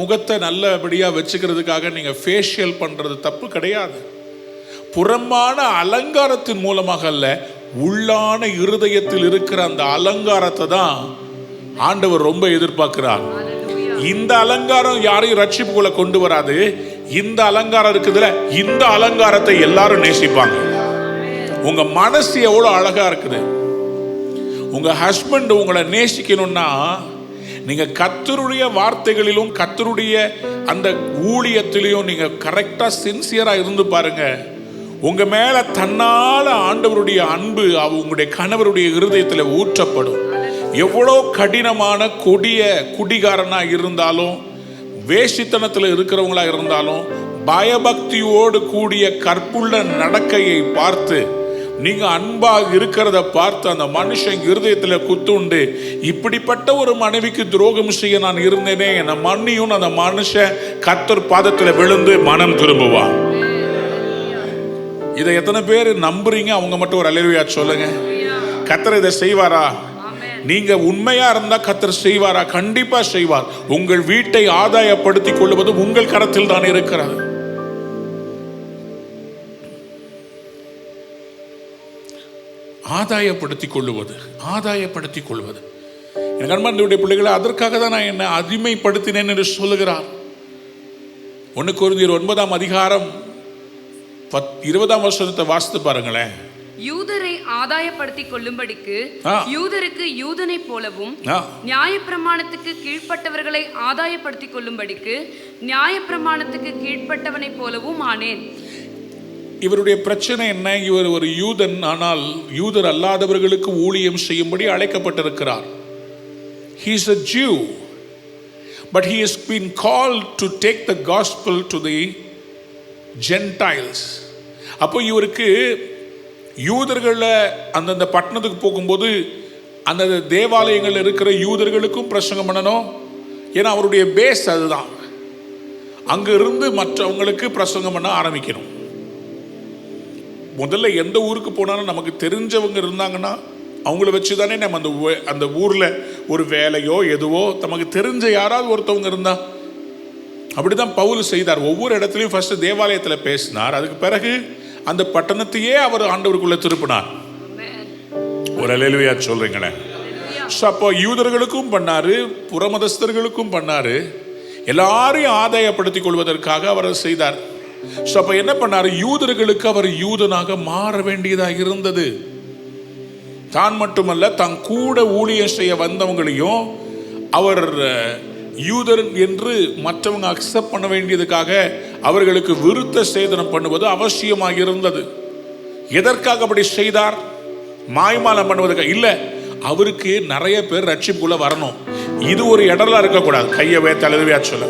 Speaker 1: முகத்தை நல்லபடியா வச்சுக்கிறதுக்காக நீங்க ஃபேஷியல் பண்றது தப்பு கிடையாது. புறம்பான அலங்காரத்தின் மூலமாக அல்ல, உள்ளான இருதயத்தில் இருக்கிற அந்த அலங்காரத்தை தான் ஆண்டவர் ரொம்ப எதிர்பார்க்கிறார். இந்த அலங்காரம் யாரையும் ரட்சிப்புக்குள்ள கொண்டு வராது. இந்த அலங்காரம் இருக்குதுல, இந்த அலங்காரத்தை எல்லாரும் நேசிப்பாங்க. உங்க மனசு எவ்வளவு அழகா இருக்குது. உங்க ஹஸ்பண்ட் உங்களை நேசிக்கணும்னா நீங்க கர்த்தருடைய வார்த்தைகளிலும் கர்த்தருடைய அந்த ஊழியத்திலையும் நீங்க கரெக்டா சின்சியரா இருந்து பாருங்க. உங்க மேல தன்னால ஆண்டவருடைய அன்பு உங்களுடைய கணவருடைய இருதயத்தில் ஊற்றப்படும். எவ்வளோ கடினமான கொடிய குடிகாரனா இருந்தாலும், வேசித்தனத்தில் இருக்கிறவங்களா இருந்தாலும், பயபக்தியோடு கூடிய கற்புள்ள நடக்கையை பார்த்து நீங்க அன்பாக இருக்கிறத பார்த்து அந்த மனுஷன் இருதயத்தில் குத்துண்டு, இப்படிப்பட்ட ஒரு மனைவிக்கு துரோகம் செய்ய நான் இருந்தேனே, என்னை மன்னியும் அந்த மனுஷன் கர்த்தர் பாதத்தில் விழுந்து மனம் திரும்புவான். இதை எத்தனை பேர் நம்புறீங்க? அவங்க மட்டும் ஒரு அல்லேலூயா சொல்லுங்க. கர்த்தர் இதை செய்வாரா? நீங்க உண்மையா இருந்தா கர்த்தர் செய்வாரா? கண்டிப்பா செய்வார். உங்கள் வீட்டை ஆதாயப்படுத்திக் கொள்வது உங்கள் கரத்தில் தான் இருக்கிறது. ஆதாயப்படுத்திக் கொள்வது என் அன்பார்ந்தவருடைய பிள்ளைகளை, அதற்காக தான் நான் என்னை அடிமைப்படுத்தினேன் என்று சொல்லுகிறார். 1 கொரிந்தியர் 9ஆம் அதிகாரம் 20ஆம் வசனத்தை வாசித்து பாருங்களேன்.
Speaker 2: யூதரை ஆதாயப்படுத்திக் கொள்ளும்படிக்கு யூதருக்கு யூதனை போலவும், நியாயப்பிரமாணத்துக்கு கீழ்ப்பட்டவர்களை ஆதாயப்படுத்திக் கொள்ளும்படிக்கு நியாயப்பிரமாணத்துக்கு கீழ்ப்பட்டவனை போலவும் ஆனேன்.
Speaker 1: இவருடைய பிரச்சனை என்ன? இவர் ஒரு யூதன், ஆனால் யூதர் அல்லாதவர்களுக்கு ஊழியம் செய்யும்படி அழைக்கப்பட்டிருக்கிறார். He is a Jew, but he has been called to take the gospel to the Gentiles. அப்போ இவருக்கு யூதர்கள அந்தந்த பட்டணத்துக்கு போகும்போது அந்த தேவாலயங்கள் இருக்கிற யூதர்களுக்கும் பிரசங்கம் பண்ணணும். ஏன்னா அவருடைய பேஸ் அதுதான். அங்க இருந்து மற்றவங்களுக்கு பிரசங்கம் பண்ண ஆரம்பிக்கணும். முதல்ல எந்த ஊருக்கு போனாலும் நமக்கு தெரிஞ்சவங்க இருந்தாங்கன்னா அவங்கள வச்சு தானே நம்ம அந்த ஊர்ல ஒரு வேலையோ எதுவோ நமக்கு தெரிஞ்ச யாராவது ஒருத்தவங்க இருந்தா. அப்படிதான் பவுல் செய்தார். ஒவ்வொரு இடத்துலையும் ஃபர்ஸ்ட் தேவாலயத்தில் பேசினார். அதுக்கு பிறகு அந்த பட்டணத்தையே அவர் ஆண்டவருக்குள்ள திருப்பினார். ஒரு அல்லேலூயா சொல்றீங்களேன். அப்போ யூதர்களுக்கும் பண்ணாரு, புறமதஸ்தர்களுக்கும் பண்ணாரு. எல்லாரையும் ஆதாயப்படுத்திக் கொள்வதற்காக அவர் செய்தார். அப்ப என்ன பண்ணாரு? யூதர்களுக்கு அவர் யூதனாக மாற வேண்டியதாக இருந்தது. தான் மட்டுமல்ல, தான் கூட ஊழியம் செய்ய வந்தவங்களையும் அவர் யூதர் என்று மற்றவங்க அக்செப்ட் பண்ண வேண்டியதுக்காக அவர்களுக்கு விருத்த சேதனம் பண்ணுவது அவசியமாக இருந்தது. எதற்காக அப்படி செய்தார்? மாய்மாலம் பண்ணுவதற்காக இல்ல, அவருக்கு நிறைய பேர் ரட்சிப்புக்குள்ள வரணும். இது ஒரு இடரலா இருக்கக்கூடாது. கையை வைத்து அழுதுவையா சொல்ல.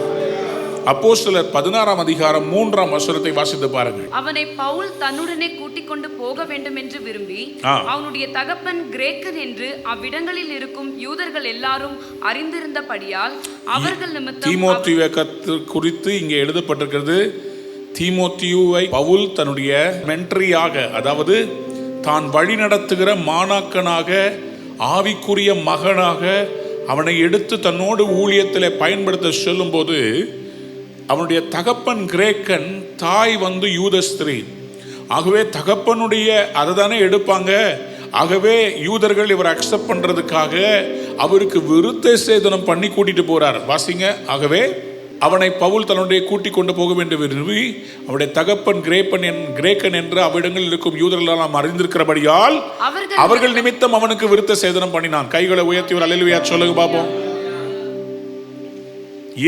Speaker 1: அப்போஸ்தலர் 16ஆம் அதிகாரம் 3ஆம் வசனத்தை வாசித்து பாருங்கள்.
Speaker 2: அவனை பவுல் தன்னுடனே கூட்டிக் கொண்டு போக வேண்டும் என்று விரும்பி அவனுடைய தகப்பன் கிரேக்கன் என்று அவ்விடங்களில் இருக்கும் யூதர்கள் எல்லாரும் அறிந்திருந்தபடியால் அவர்கள் நிமித்தம்
Speaker 1: தீமோத்தேயுவை குறித்து இங்கே எழுதப்பட்டிருக்கிறது. தீமோத்தேயுவை பவுல் தன்னுடைய மென்டரியாக, அதாவது தான் வழி நடத்துகிற மாணாக்கனாக, ஆவிக்குரிய மகனாக அவனை எடுத்து தன்னோடு ஊழியத்தில் பயன்படுத்த சொல்லும் போது, அவனுடைய தகப்பன் கிரேக்கன், தாய் யூத ஸ்திரீ. ஆகவே தகப்பனுடைய அதை தானே எடுப்பாங்க. ஆகவே யூதர்கள் இவர் அக்செப்ட் பண்றதுக்காக அவருக்கு விருத்த சேதனம் பண்ணி கூட்டிட்டு போறார். வாசிங்க. ஆகவே அவனை பவுல் தன்னுடைய கூட்டிக் கொண்டு போக வேண்டும் விரும்பி அவருடைய தகப்பன் கிரேக்கன் என்று அவ்விடங்களில் இருக்கும் யூதர்கள் நாம் அறிந்திருக்கிறபடியால் அவர்கள் நிமித்தம் அவனுக்கு விருத்த சேதனம் பண்ணினான். கைகளை உயர்த்தி ஒரு அல்லேலூயா சொல்லுங்க பாப்போம்.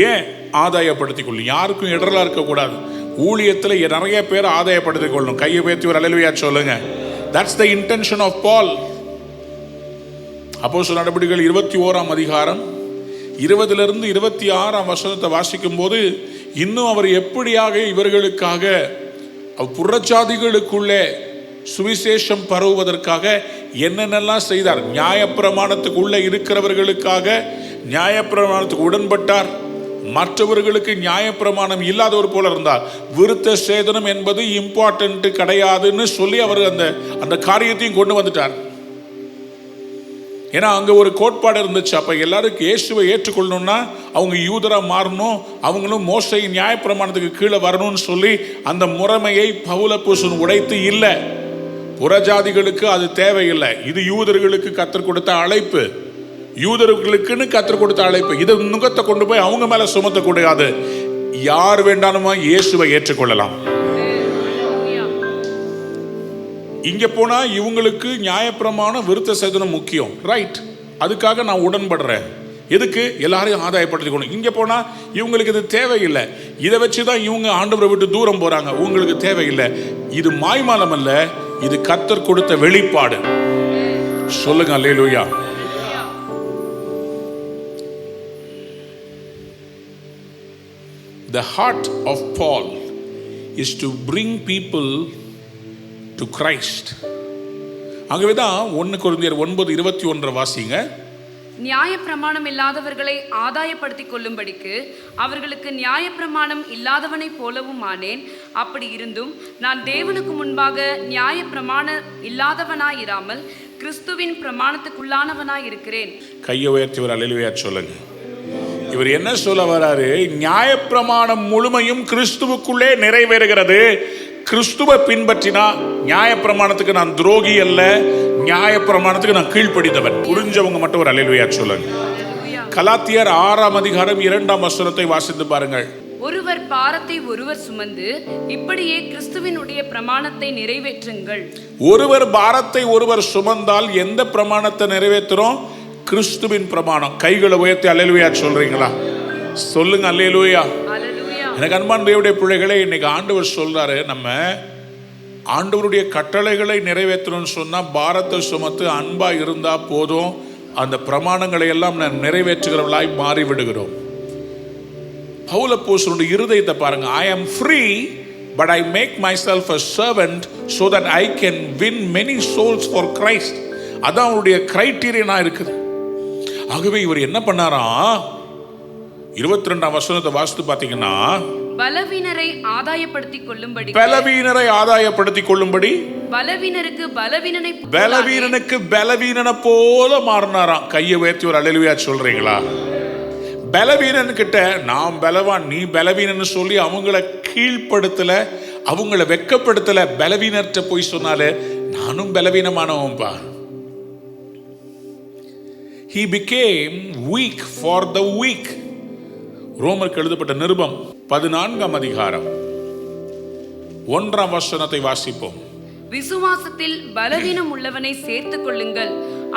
Speaker 1: ஏன் ஆதாயப்படுத்திக் கொள்ளும்? யாருக்கும் இடரலா இருக்கக்கூடாது. ஊழியத்தில் நிறைய பேர் ஆதாயப்படுத்திக் கொள்ளும். கையை உயர்த்தி ஒரு அல்லேலூயா சொல்லுங்க. That's the intention of Paul. அப்போஸ்தலர் நடபடிகள் 21ஆம் அதிகாரம் 20 to 26ஆம் வசனத்தை வாசிக்கும் போது இன்னும் அவர் எப்படியாக இவர்களுக்காக புறஜாதிகளுக்குள்ளே சுவிசேஷம் பரவுவதற்காக என்னென்னலாம் செய்தார். நியாயப்பிரமாணத்துக்குள்ளே இருக்கிறவர்களுக்காக நியாயப்பிரமாணத்துக்கு உடன்பட்டார். மற்றவர்களுக்கு நியாயப்பிரமாணம் இல்லாதவர் போல இருந்தார். விருத்த சேதனம் என்பது இம்பார்ட்டன்ட் கிடையாதுன்னு சொல்லி அவர் அந்த காரியத்தையும் கொண்டு வந்துட்டார். ஏன்னா அங்க ஒரு கோட்பாடு இருந்துச்சு. அப்ப எல்லாருக்கும் இயேசுவை ஏற்றுக்கொள்ளணும்னா அவங்க யூதரா மாறணும், அவங்களும் மோசை நியாயப்பிரமாணத்துக்கு கீழே வரணும்னு சொல்லி அந்த முறைமையை பவுல் அப்போஸ்தலன் உடைத்து இல்ல, புறஜாதிகளுக்கு அது தேவையில்லை, இது யூதர்களுக்கு கற்றுக் கொடுத்த அழைப்பு, யூதர்களுக்குன்னு கற்றுக் கொடுத்த அழைப்பு, இதை நுகத்தை கொண்டு போய் அவங்க மேல சுமத்த கூடாது. யார் வேண்டாலுமா இயேசுவை ஏற்றுக்கொள்ளலாம். இங்க போனா இவங்களுக்கு நியாயப்பிரமாணம் விருத்த சேதனம் முக்கியம், ரைட், அதுக்காக நான் உடன்படுறேன். எதுக்கு? எல்லாரையும் ஆதாயப்படுத்திக்கணும். இங்க போனா இவங்களுக்கு இது தேவையில்லை, இதை வச்சுதான் இவங்க ஆண்டவரை விட்டு தூரம் போறாங்க, உங்களுக்கு தேவையில்லை. இது மாய்மாலம் அல்ல, இது கர்த்தர் கொடுத்த வெளிப்பாடு. சொல்லுங்க அல்லேலூயா. The heart of Paul is to bring people to Christ. ஆகவேதான் 1 கொரிந்தியர் 9:21 வாசிங்க.
Speaker 2: நியாயப்பிரமாணம் இல்லாதவர்களை ஆதாயப்படுத்திக் கொள்ளும்படிக்கு அவர்களுக்கு நியாயப்பிரமாணம் இல்லாதவனை போலவும் ஆனேன். அப்படி இருந்தும் நான் தேவனுக்கு முன்பாக நியாயப்பிரமாணம் இல்லாதவனாயிராமல் கிறிஸ்துவின் பிரமாணத்துக்குள்ளானவனாய் இருக்கிறேன். கையை உயர்த்தி ஒரு அல்லேலூயா சொல்லுங்க. இவர் என்ன சொல்ல வராரு? நியாயப்பிரமாணம் முழுமையும் கிறிஸ்துவுக்குள்ளே நிறைவேறுகிறது. கிறிஸ்துவை பின்பற்றினா நியாயப்பிரமாணத்துக்கு நான் துரோகி அல்ல, நியாயப்பிரமாணத்துக்கு நான் கீழ்ப்படிந்தவன். புரிஞ்சவங்க மட்டும் ஒரு அல்லேலூயா சொல்லுங்க. கலாத்தியர் 6ஆம் அதிகாரம் 2ஆம் வசனத்தை வாசித்து பாருங்கள். ஒருவர் பாரத்தை ஒருவர் சுமந்து இப்படியே கிறிஸ்துவினுடைய பிரமாணத்தை நிறைவேற்றுங்கள். ஒருவர் பாரத்தை ஒருவர் சுமந்தால் எந்த பிரமாணத்தை நிறைவேற்றுறோம்? கிறிஸ்துவின் பிரமாணம். கைகளை உயர்த்தி அல்லேலூயா சொல்றீங்களா? சொல்லுங்க அல்லேலூயா. எனக்கு அன்பான தேவனுடைய பிள்ளைகளே, இன்னைக்கு ஆண்டவர் சொல்றாரு, நம்ம ஆண்டவருடைய கட்டளைகளை நிறைவேற்றணும்னு சொன்னா பாரத்தை சுமத்து அன்பா இருந்தா போதும், அந்த பிரமாணங்களை எல்லாம் நான் நிறைவேற்றுகிறவர்களாய் மாறி விடுகிறோம். பவுல் அப்போஸ்தலனுடைய இருதயத்தை பாருங்க. I am free but I make myself a servant so that I can win many souls for Christ. அதான் அவருடைய கிரைட்டீரியனா இருக்குது. ஆகவே இவர் என்ன பண்ணாராம்? 22ஆம் வசனத்தை வாசித்து பார்த்தீங்கன்னா, பலவீனரை ஆதாயப்படுத்திக் கொள்ளும்படி,
Speaker 1: பலவீனரை ஆதாயப்படுத்திக் கொள்ளும்படி, பலவீனனுக்கு பலவீனனை போல மாறினாராம். கையை உயர்த்தி ஒரு அல்லேலூயா சொல்றீங்களா? பலவீனன் கிட்ட நான் பலவான் நீ பலவீனன்னு சொல்லி அவங்கள கீழ்ப்படுத்தல, அவங்கள வெட்கப்படுத்தல. பலவீனர்கிட்ட போய் சொன்னாலே நானும் பலவீனமானவன்பா. He became weak for the weak. ரோமருக்கு எழுதப்பட்ட நிருபம் 14ஆம் அதிகாரம் 1ஆம் வசனத்தை வாசிப்போம்.
Speaker 2: விசுவாசத்தில் பலவீனம் உள்ளவனை சேர்த்துக் கொள்ளுங்கள்,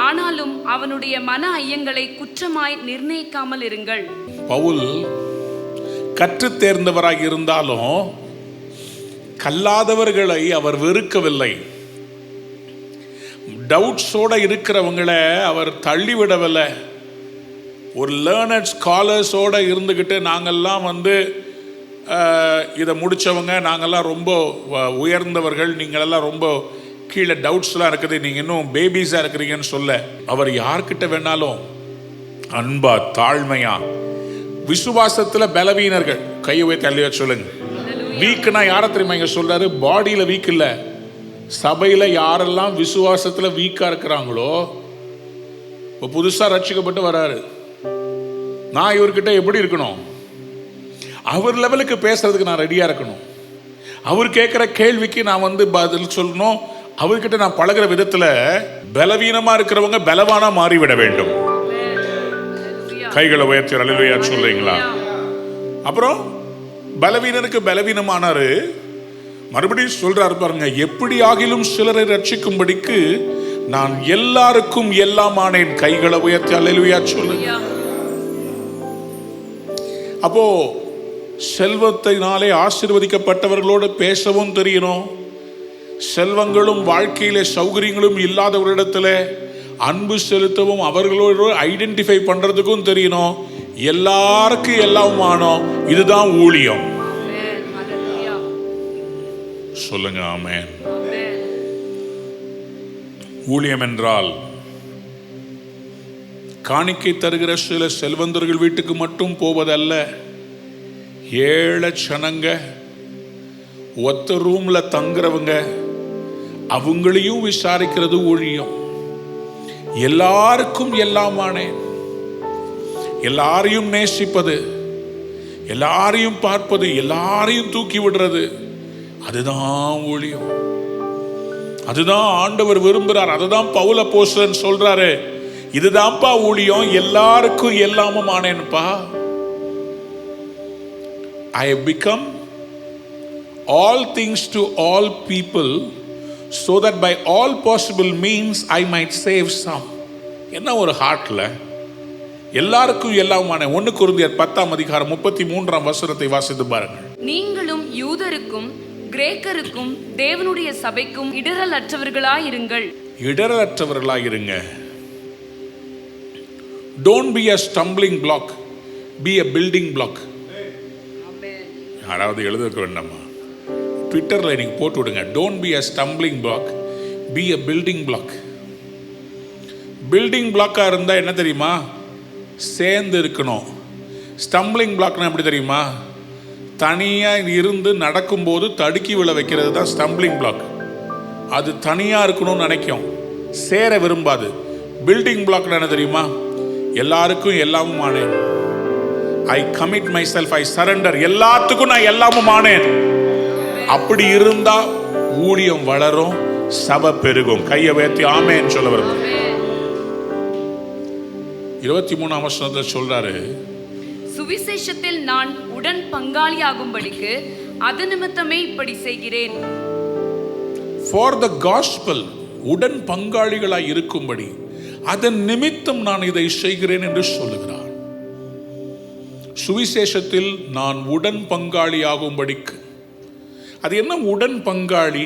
Speaker 2: ஆனாலும் அவனுடைய மன ஐயங்களை குற்றமாய் நிர்ணயிக்காமல் இருங்கள்.
Speaker 1: பவுல் கற்று தேர்ந்தவராக இருந்தாலும் கல்லாதவர்களை அவர் வெறுக்கவில்லை. டவுட்ஸோட இருக்கிறவங்களை அவர் தள்ளிவிடவில்லை. ஒரு லேர்னட் ஸ்காலர்ஸோடு இருந்துக்கிட்டு நாங்கள்லாம் இதை முடித்தவங்க, நாங்கள்லாம் ரொம்ப உயர்ந்தவர்கள், நீங்களெல்லாம் ரொம்ப கீழே டவுட்ஸ்லாம் இருக்குது, நீங்கள் இன்னும் பேபிஸாக இருக்கிறீங்கன்னு சொல்ல அவர் யார்கிட்ட வேணாலும் அன்பா தாழ்மையா, விசுவாசத்தில் பலவீனர்கள் கையை வைத்து அள்ளியா சொல்லுங்க. வீக்குனா யாரை தெரியுமா இங்கே சொல்கிறாரு? பாடியில் வீக் இல்லை, சபையில் யாரெல்லாம் விசுவாசத்தில் வீக்காக இருக்கிறாங்களோ, இப்போ புதுசாக ரட்சிக்கப்பட்டு வராரு, நான் இவர்கிட்ட எப்படி இருக்கணும்? அவர் லெவலுக்கு பேசுறதுக்கு நான் ரெடியாக இருக்கணும். அவர் கேட்குற கேள்விக்கு நான் பதில் சொல்லணும். அவர்கிட்ட நான் பழகிற விதத்தில் பலவீனமாக இருக்கிறவங்க பலவானா மாறிவிட வேண்டும். கைகளை உயர்த்தி அல்லேலூயா சொல்றீங்களா? அப்புறம் பலவீனருக்கு பலவீனமானாரு. மறுபடியும் சொல்றாரு பாருங்க, எப்படி ஆகிலும் சிலரை ரட்சிக்கும்படிக்கு நான் எல்லாருக்கும் எல்லாம் ஆனேன். கைகளை உயர்த்தி அல்லேலூயா சொல்லுங்க. அப்போ செல்வத்தினாலே ஆசீர்வதிக்கப்பட்டவர்களோடு பேசவும் தெரியணும். செல்வங்களும் வாழ்க்கையில சௌகரியங்களும் இல்லாதவரிடத்துல அன்பு செலுத்தவும் அவர்களோடு ஐடென்டிஃபை பண்றதுக்கும் தெரியணும். எல்லாருக்கும் எல்லாம் ஆனோம். இதுதான் ஊழியம். சொல்லுங்க ஆமென். ஊழியம் என்றால் காணிக்கை தருகிற சில செல்வந்தர்கள் வீட்டுக்கு மட்டும் போவதல்ல. ஏழை ஜனங்க, ஒத்த ரூம்ல தங்குறவங்க, அவங்களையும் விசாரிக்கிறது ஊழியம். எல்லாருக்கும் எல்லாமானேன், எல்லாரையும் நேசிப்பது, எல்லாரையும் பார்ப்பது, எல்லாரையும் தூக்கி விடுறது, அதுதான் ஊழியம். அதுதான் ஆண்டவர் விரும்புகிறார். அதுதான் பவுல் அப்போஸ்தலன் சொல்றாரு, இதுதான்ப்பா ஊழியம், எல்லாருக்கும் எல்லாமும் ஆனேன்ப்பா. I have become all things to all people so that by all possible means I might save some. என்ன ஒரு ஹார்ட்ல எல்லாருக்கும் எல்லாமான. 1 கொரிந்தியர் 10:33 வாசித்து பாருங்கள்.
Speaker 2: நீங்களும் யூதருக்கும் கிரேக்கருக்கும் தேவனுடைய சபைக்கும் இடரலற்றவர்களாயிருங்கள்.
Speaker 1: இடரலற்றவர்களாயிருங்க. Don't be a stumbling block, be a building block. யாராவது எழுத வேண்டாமா? ட்விட்டரில் நீங்கள் போட்டு விடுங்க, don't be a stumbling black, be a building block. Building பிளாக்காக இருந்தால் என்ன தெரியுமா? சேர்ந்து இருக்கணும். ஸ்டம்பிளிங் பிளாக்னா எப்படி தெரியுமா? தனியாக இருந்து நடக்கும்போது தடுக்கி விழ வைக்கிறது தான் ஸ்டம்பிளிங் பிளாக். அது தனியாக இருக்கணும்னு நினைக்கும், சேர விரும்பாது. பில்டிங் பிளாக்னா என்ன தெரியுமா? எல்லாருக்கும் எல்லாமும் ஆனேன். I commit myself, I surrender. எல்லாத்துக்கும் நான் எல்லாமும் ஆனேன். அப்படி இருந்தா ஊழியம் வளரும், சபை பெருகும். கையை உயர்த்தி ஆமென் சொல்ல வரும். 23ஆம் வசனத்தில் சொல்றாரு,
Speaker 2: சுவிசேஷத்தில் நான் உடன் பங்காளியாகும்படிக்கு அது நிமித்தமே இப்படி செய்கிறேன்.
Speaker 1: For the gospel, உடன் பங்காளிகளாய் இருக்கும்படி அதன் நிமித்தம் நான் இதை செய்கிறேன் என்று சொல்லுகிறார். சுவிசேஷத்தில் நான் உடன் பங்காளியாகும்படிக்கு. அது என்ன உடன் பங்காளி?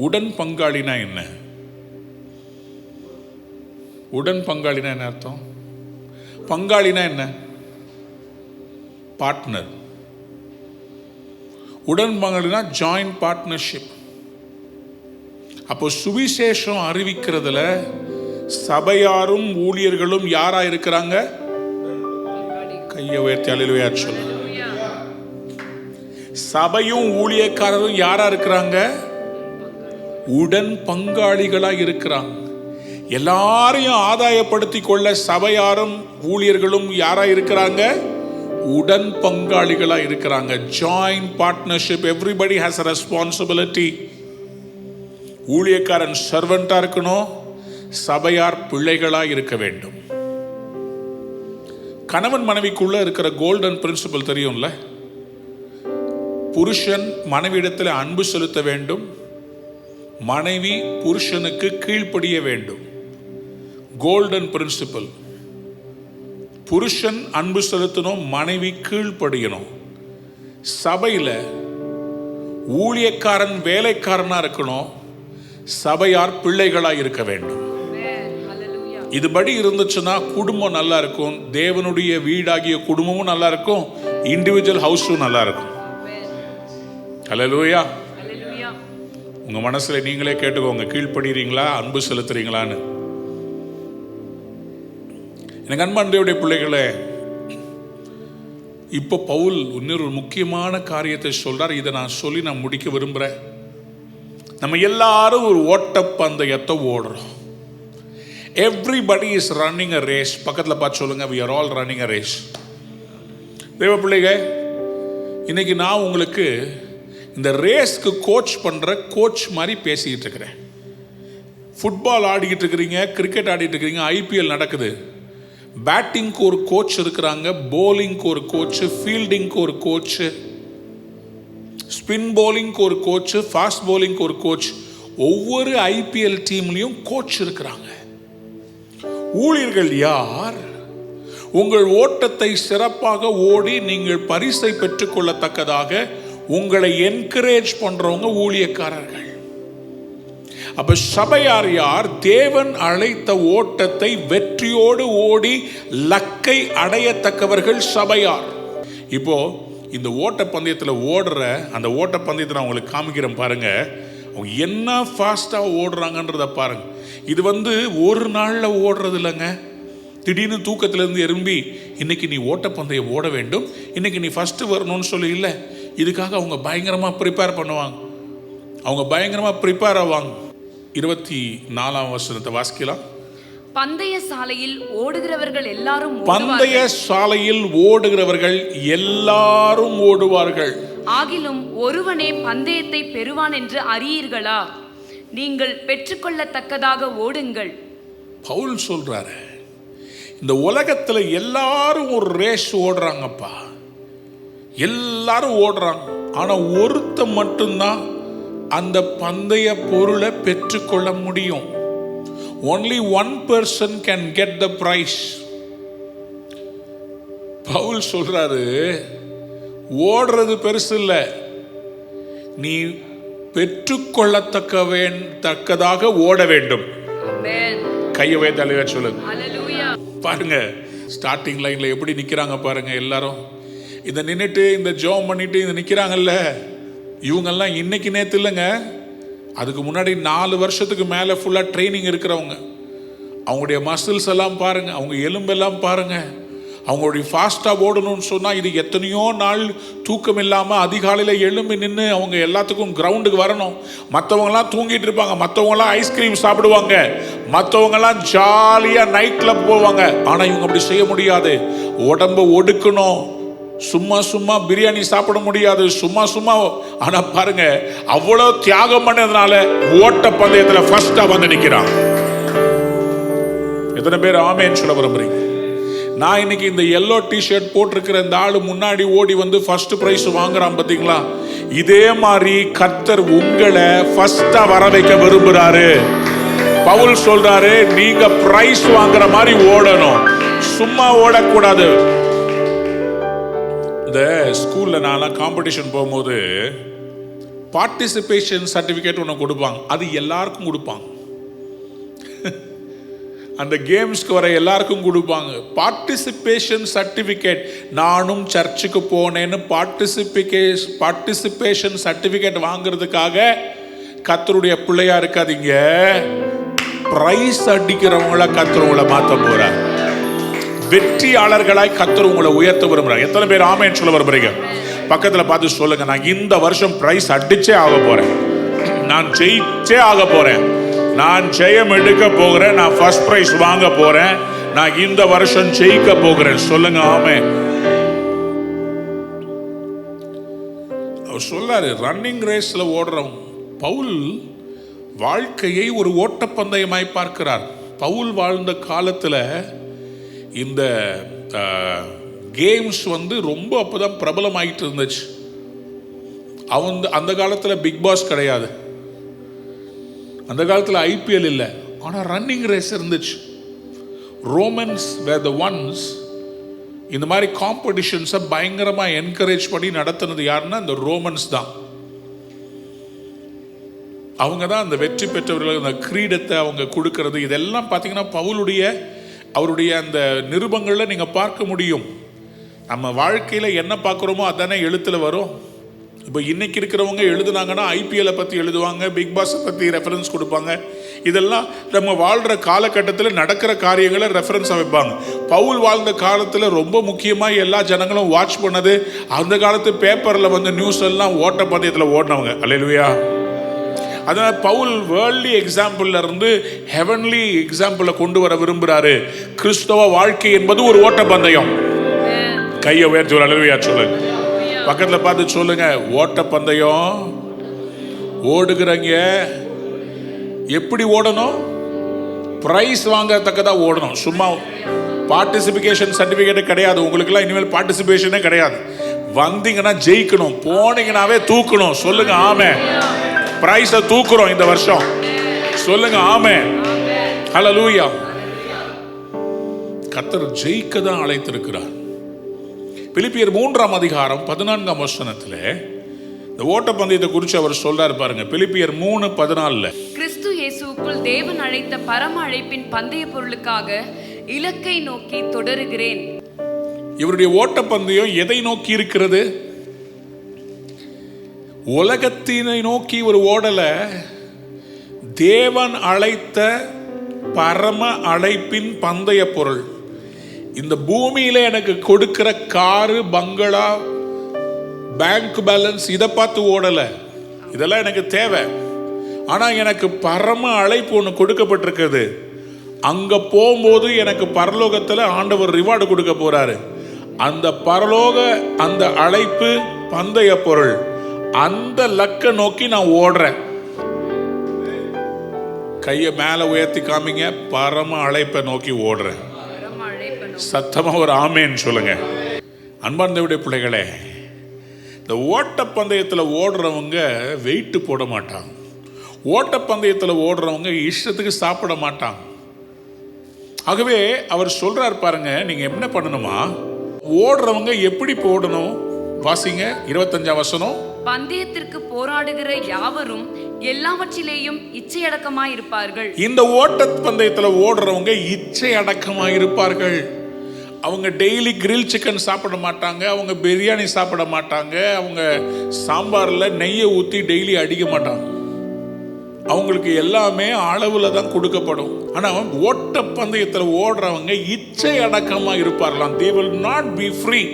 Speaker 1: உடன் பங்காளினா என்ன? உடன் பங்காளினா என்ன அர்த்தம்? பங்காளினா என்ன? பார்ட்னர். உடன் பங்காளினா ஜாயிண்ட் பார்ட்னர்ஷிப். அப்போ சுவிசேஷம் அறிவிக்கிறதுல சபையாரும் ஊழியர்களும் யாரா இருக்கிறாங்க? கையை உயர்த்தி அல்லேலூயா சொல்லுங்க. சபையும் ஊழியக்காரரும் யாரா இருக்கிறாங்க? உடன் பங்காளிகளா இருக்கிறாங்க. எல்லாரையும் ஆதாயப்படுத்தி கொள்ள சபையாரும் ஊழியர்களும் யாரா இருக்கிறாங்க? உடன் பங்காளிகளா இருக்கிறாங்க. Joint partnership. Everybody has a responsibility. ஊழியக்காரன் சர்வெண்டா இருக்கணும், சபையார் பிள்ளைகளா இருக்க வேண்டும். கணவன் மனைவிக்குள்ள இருக்கிற கோல்டன் பிரின்சிபல் தெரியும்ல? புருஷன் மனைவியிடத்தில் அன்பு செலுத்த வேண்டும், மனைவி புருஷனுக்கு கீழ்ப்படிய வேண்டும். Golden principle. புருஷன் அன்பு செலுத்தணும், மனைவி கீழ்ப்படியணும். சபையில் ஊழியக்காரன் வேலைக்காரனா இருக்கணும், சபையார் பிள்ளைகளா இருக்க வேண்டும். இதுபடி இருந்துச்சுன்னா குடும்பம் நல்லா இருக்கும், தேவனுடைய வீடாகிய குடும்பமும் நல்லா இருக்கும், இண்டிவிஜுவல் ஹவுஸும் நல்லா இருக்கும். ஹல்லேலூயா. உங்க மனசுல நீங்களே கேட்டுக்கோங்க, கீழ்ப்படுறீங்களா, அன்பு செலுத்துறீங்களான்னு. எனக்கு அன்பாண்டவருடைய பிள்ளைகளே, இப்போ பவுல் இன்னொரு முக்கியமான காரியத்தை சொல்றார். இதை நான் சொல்லி நான் முடிக்க விரும்புகிறேன். நம்ம எல்லாரும் ஒரு ஓட்டப்பந்தயத்தை ஓடுறோம். Everybody is running a race. பக்கத்தில் பார்த்து சொல்லுங்க, we are all running a race. தேவ பிள்ளைங்க, இன்னைக்கு நான் உங்களுக்கு இந்த ரேஸ்க்கு கோச் பண்ணுற கோச் மாதிரி பேசிக்கிட்டு இருக்கிறேன். ஃபுட்பால் ஆடிக்கிட்டு இருக்கிறீங்க, கிரிக்கெட் ஆடிட்டு இருக்கிறீங்க, ஐபிஎல் நடக்குது. பேட்டிங்க்கு ஒரு கோச் இருக்கிறாங்க, போலிங்க்கு ஒரு கோச், ஃபீல்டிங்க்கு ஒரு கோச், ஸ்பின் போலிங்க்கு ஒரு கோச், ஃபாஸ்ட் போலிங்க்கு ஒரு கோச். ஒவ்வொரு ஐபிஎல் டீம்லையும் கோச் இருக்கிறாங்க. ஊழியர்கள் யார்? உங்கள் ஓட்டத்தை சிறப்பாக ஓடி நீங்கள் பரிசை பெற்றுக்கொள்ளத்தக்கதாக உங்களை என்கரேஜ் பண்றவங்க ஊழியக்காரர்கள். அப்ப சபையார் யார்? தேவன் அழைத்த ஓட்டத்தை வெற்றியோடு ஓடி லக்கை அடையத்தக்கவர்கள் சபையார். இப்போ இந்த ஓட்ட பந்தயத்தில் ஓடுற அந்த ஓட்ட பந்தயத்தை நான் உங்களுக்கு காமிக்கிறேன் பாருங்க. அவங்க என்ன ஃபாஸ்டா ஓடுறாங்கன்றத பாருங்க. இது ஒரு நாளில் ஓடுறது இல்லைங்க. திடீர்னு தூக்கத்திலிருந்து எறும்பி இன்னைக்கு நீ ஓட்டப்பந்தயம் ஓட வேண்டும், இன்னைக்கு நீ ஃபர்ஸ்ட் வரணும்னு சொல்லி இல்லை. இதுக்காக அவங்க பயங்கரமாக ப்ரிப்பேர் பண்ணுவாங்க, அவங்க பயங்கரமாக ப்ரிப்பேர் ஆவாங்க. 24ஆம் வசனத்தை வாசிக்கலாம்.
Speaker 2: பந்தய சாலையில் ஓடுகிறவர்கள் எல்லாரும்
Speaker 1: பந்தய சாலையில் ஓடுகிறவர்கள் எல்லாரும் ஓடுவார்கள்.
Speaker 2: ஆகிலும் ஒருவனே பந்தயத்தை பெறுவான் என்று அறியீர்களா? நீங்கள் பெற்றுக்கொள்ளத்தக்கதாக ஓடுங்கள்.
Speaker 1: பவுல் சொல்றாரு, இந்த உலகத்துல எல்லாரும் ஒரு ரேஸ் ஓடுறாங்கப்பா, எல்லாரும் ஓடுறாங்க. ஆனா ஒருத்த மட்டும்தான் அந்த பந்தய பொருளை பெற்றுக்கொள்ள முடியும். only one person can get the prize. Pavul சொல்றாரு, ஓடுறது பெருசு இல்ல, நீ பெற்றுக்கொள்ளத்தக்கதாக ஓட வேண்டும். கையவே தலைவ சொல்லுங்க. பாருங்க, ஸ்டார்டிங் லைன்ல எப்படி நிக்கிறாங்க பாருங்க. எல்லாரும் இதை நின்றுட்டு இந்த ஜோம் பண்ணிட்டு இதை நிக்கிறாங்கல்ல, இவங்கெல்லாம் இன்னைக்கு நேற்று இல்லைங்க, அதுக்கு முன்னாடி 4 வருஷத்துக்கு மேலே ஃபுல்லாக ட்ரைனிங் இருக்கிறவங்க. அவங்களுடைய மசில்ஸ் எல்லாம் பாருங்க, அவங்க எலும்பெல்லாம் பாருங்க. அவங்களுடைய ஃபாஸ்ட்டாக ஓடணும்னு சொன்னால் இது எத்தனையோ நாள் தூக்கம் இல்லாமல் அதிகாலையில் எழும்பி நின்று அவங்க எல்லாத்துக்கும் கிரவுண்டுக்கு வரணும். மற்றவங்களாம் தூங்கிட்டு இருப்பாங்க, மற்றவங்களாம் ஐஸ்கிரீம் சாப்பிடுவாங்க, மற்றவங்களாம் ஜாலியாக நைட் கிளப் போவாங்க. ஆனால் இவங்க அப்படி செய்ய முடியாது. உடம்பை ஒடுக்கணும். சும்மா பிரியாணி சாப்பிட முடியாது, சும்மா. ஆனா பாருங்க, அவ்வளவு தியாகம் பண்ணதுனால ஓட்ட பந்தயத்துல ஃபர்ஸ்டா வந்து நிக்கிறான். எத்தனை பேர் ஆமென் சொல்ல விரும்புறீங்க? நான் இன்னைக்கு இந்த எல்லோ டிஷர்ட் போட்டிருக்கிற இந்த ஆளு முன்னாடி ஓடி வந்து ஃபர்ஸ்ட் பிரைஸ் வாங்குறான் பாத்தீங்களா? இதே மாதிரி கர்த்தர் உங்களை ஃபர்ஸ்டா வர வைக்க விரும்புறாரு. பவுல் சொல்றாரு, நீங்க பிரைஸ் வாங்குற மாதிரி ஓடணும், சும்மா ஓடக்கூடாது. இந்த ஸ்கூலில் நான்லாம் காம்படிஷன் போகும்போது பார்ட்டிசிபேஷன் சர்டிஃபிகேட் ஒன்று கொடுப்பாங்க. அது எல்லாருக்கும் கொடுப்பாங்க. அந்த கேம்ஸ்க்கு வர எல்லாருக்கும் கொடுப்பாங்க பார்ட்டிசிபேஷன் சர்டிஃபிகேட். நானும் சர்ச்சுக்கு போனேன்னு பார்ட்டிசிபேஷன் சர்டிஃபிகேட் வாங்குறதுக்காக கர்த்தருடைய பிள்ளையா இருக்காதீங்க. பிரைஸ் அடிக்கிறவங்கள கர்த்தர் மாற்ற போறார். வெற்றியாளர்களாய் கர்த்தர் உங்களை உயர்த்த விரும்புறார். எத்தனை பேர் ஆமென் சொல்ல விரும்புறீங்க? பக்கத்துல பார்த்து சொல்லுங்க, நான் இந்த வருஷம் பிரைஸ் அடிச்சே ஆக போறேன், நான் ஜெயிச்சே ஆக போறேன், நான் ஜெயம் எடுக்க போகிறேன், நான் ஃபர்ஸ்ட் பிரைஸ் வாங்க போறேன், நான் இந்த வருஷம் ஜெயிக்க போகிறேன். சொல்லுங்க ஆமென். அவர் சொல்லாரு, ரன்னிங் ரேஸ்ல ஓடுறோம். பவுல் வாழ்க்கையை ஒரு ஓட்டப்பந்தயமாய் பார்க்கிறார். பவுல் வாழ்ந்த காலத்துல இந்த கேம்ஸ் ரொம்ப அப்பதான் பிரபலமாயிட்டு இருந்துச்சு. அந்த காலத்துல பிக் பாஸ் கிடையாது, அந்த காலத்துல ஐபிஎல் இல்லை, ஆனா ரன்னிங் ரேஸ் இருந்துச்சு. ரோமன்ஸ் were the ones இந்த மாதிரி காம்படிஷன்ஸை பயங்கரமாக என்கரேஜ் பண்ணி நடத்தினது யாருன்னா இந்த ரோமன்ஸ் தான். அவங்க தான் அந்த வெற்றி பெற்றவர்கள் அந்த கிரீடத்தை அவங்க கொடுக்கறது. இதெல்லாம் பார்த்தீங்கன்னா அவருடைய அந்த நிருபங்களில் நீங்கள் பார்க்க முடியும். நம்ம வாழ்க்கையில் என்ன பார்க்குறோமோ அதானே எழுத்தில் வரும். இப்போ இன்னைக்கு இருக்கிறவங்க எழுதுனாங்கன்னா ஐபிஎல்லை பற்றி எழுதுவாங்க, பிக் பாஸை பற்றி ரெஃபரன்ஸ் கொடுப்பாங்க. இதெல்லாம் நம்ம வாழ்கிற காலகட்டத்தில் நடக்கிற காரியங்களை ரெஃபரன்ஸாக வைப்பாங்க. பவுல் வாழ்ந்த காலத்தில் ரொம்ப முக்கியமாக எல்லா ஜனங்களும் வாட்ச் பண்ணது அந்த காலத்து பேப்பரில் வந்து நியூஸ் எல்லாம் ஓட்டப்பந்தயத்தில் ஓடினவங்க. அல்லேலூயா. அதனால் பவுல் வேர்ல்ட்லி எக்ஸாம்பிள்ல இருந்து ஹெவன்லி எக்ஸாம்பிளை கொண்டு வர விரும்புகிறாரு. கிறிஸ்தவ வாழ்க்கை என்பது ஒரு ஓட்டப்பந்தயம். கையை உயர்த்தி ஒரு அல்லேலூயா சொல்லுங்க. பக்கத்தில் பார்த்து சொல்லுங்க, ஓட்டப்பந்தயம் ஓடுகிறங்க எப்படி ஓடணும்? பிரைஸ் வாங்கத்தக்கதா ஓடணும். சும்மா பார்ட்டிசிபிகேஷன் சர்டிஃபிகேட் கிடையாது உங்களுக்குலாம். இனிமேல் பார்ட்டிசிபேஷனே கிடையாது. வந்தீங்கன்னா ஜெயிக்கணும், போனீங்கன்னாவே தூக்கணும். சொல்லுங்க ஆமென். பிரைஸை தூக்குறோம் இந்த வருஷம். சொல்லுங்க ஆமென். ஹல்லேலூயா. கர்த்தர் ஜெயிக்க தான் அழைத்திருக்கிறார். பிலிப்பியர் 3ஆம் அதிகாரம் 14ஆம் வசனத்தில் இந்த ஓட்டப்பந்தயத்தை குறித்து அவர் சொல்றாரு பாருங்க. பிலிப்பியர் 3:14
Speaker 2: கிறிஸ்து இயேசுவுக்குள் தேவன் அழைத்த பரம அழைப்பின் பந்தய பொருளுக்காக இலக்கை நோக்கி தொடருகிறேன்.
Speaker 1: இவருடைய ஓட்டப்பந்தயம் எதை நோக்கி இருக்கிறது? உலகத்தினை நோக்கி ஒரு ஓடல, தேவன் அழைத்த பரம அழைப்பின் பந்தய பொருள். இந்த பூமியில எனக்கு கொடுக்கிற காரு, பங்களா, பேங்க் பேலன்ஸ் இதை பார்த்து ஓடல. இதெல்லாம் எனக்கு தேவை. ஆனா எனக்கு பரம அழைப்பு ஒன்று கொடுக்கப்பட்டிருக்கிறது. அங்க போகும்போது எனக்கு பரலோகத்தில் ஆண்டவர் ரிவார்டு கொடுக்க போறாரு. அந்த பரலோக அந்த அழைப்பு பந்தய பொருள், அந்த லக்க நோக்கி நான் ஓடுறேன். கையை மேல உயர்த்தி காமிங்க. பரம அழைப்பை நோக்கி ஓடுறேன். சத்தமா ஒரு ஆமேன்னு சொல்லுங்க. அன்பார்ந்தவருடைய பிள்ளைகளே, இந்த ஓட்டப்பந்தயத்தில் ஓடுறவங்க வெயிட் போட மாட்டாங்க. ஓட்டப்பந்தயத்தில் ஓடுறவங்க இஷ்டத்துக்கு சாப்பிட மாட்டாங்க. ஆகவே அவர் சொல்றார் பாருங்க, நீங்க என்ன பண்ணணுமா, ஓடுறவங்க எப்படி போடணும்? வாசிங்க 25ஆம் வசனம்.
Speaker 2: பந்தயத்திற்கு போராடுகிற யாவரும் எல்லாவற்றிலேயும் இச்சை அடக்கமாய் இருப்பார்கள்.
Speaker 1: இந்த ஓட்ட பந்தயத்தில் ஓடுறவங்க இச்சை அடக்கமாய் இருப்பார்கள். அவங்க டெய்லி கிரில் சிக்கன் சாப்பிட மாட்டாங்க, அவங்க பிரியாணி சாப்பிட மாட்டாங்க, அவங்க சாம்பாரில் நெய்யை ஊற்றி டெய்லி அடிக்க மாட்டாங்க. அவங்களுக்கு எல்லாமே அளவில் தான் கொடுக்கப்படும். ஆனால் ஓட்ட பந்தயத்தில் ஓடுறவங்க இச்சை அடக்கமாக இருப்பார்களாம். they will not be free.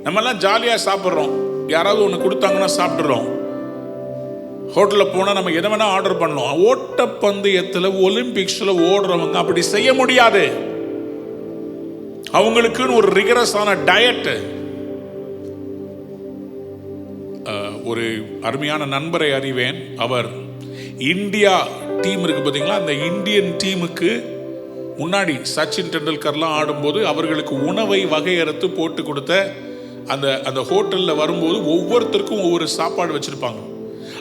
Speaker 1: நம்மெல்லாம் ஜாலியாக சாப்பிட்றோம், யாராவது ஒன்று கொடுத்தாங்கன்னா சாப்பிட்றோம். ஹோட்டலில் போனால் நம்ம எதை வேணால் ஆர்டர் பண்ணோம். ஓட்ட பந்தயத்தில் ஒலிம்பிக்ஸில் ஓடுறவங்க அப்படி செய்ய முடியாது. அவங்களுக்குன்னு ஒரு ரிகரஸான டயட். ஒரு அருமையான நண்பரை அறிவேன். அவர் இந்தியா டீம் இருக்கு பார்த்தீங்களா, அந்த இந்தியன் டீமுக்கு முன்னாடி சச்சின் டெண்டுல்கர்லாம் ஆடும்போது அவர்களுக்கு உணவை வகையறுத்து போட்டு கொடுத்த அந்த ஹோட்டலில் வரும்போது ஒவ்வொருத்தருக்கும் ஒவ்வொரு சாப்பாடு வச்சுருப்பாங்க.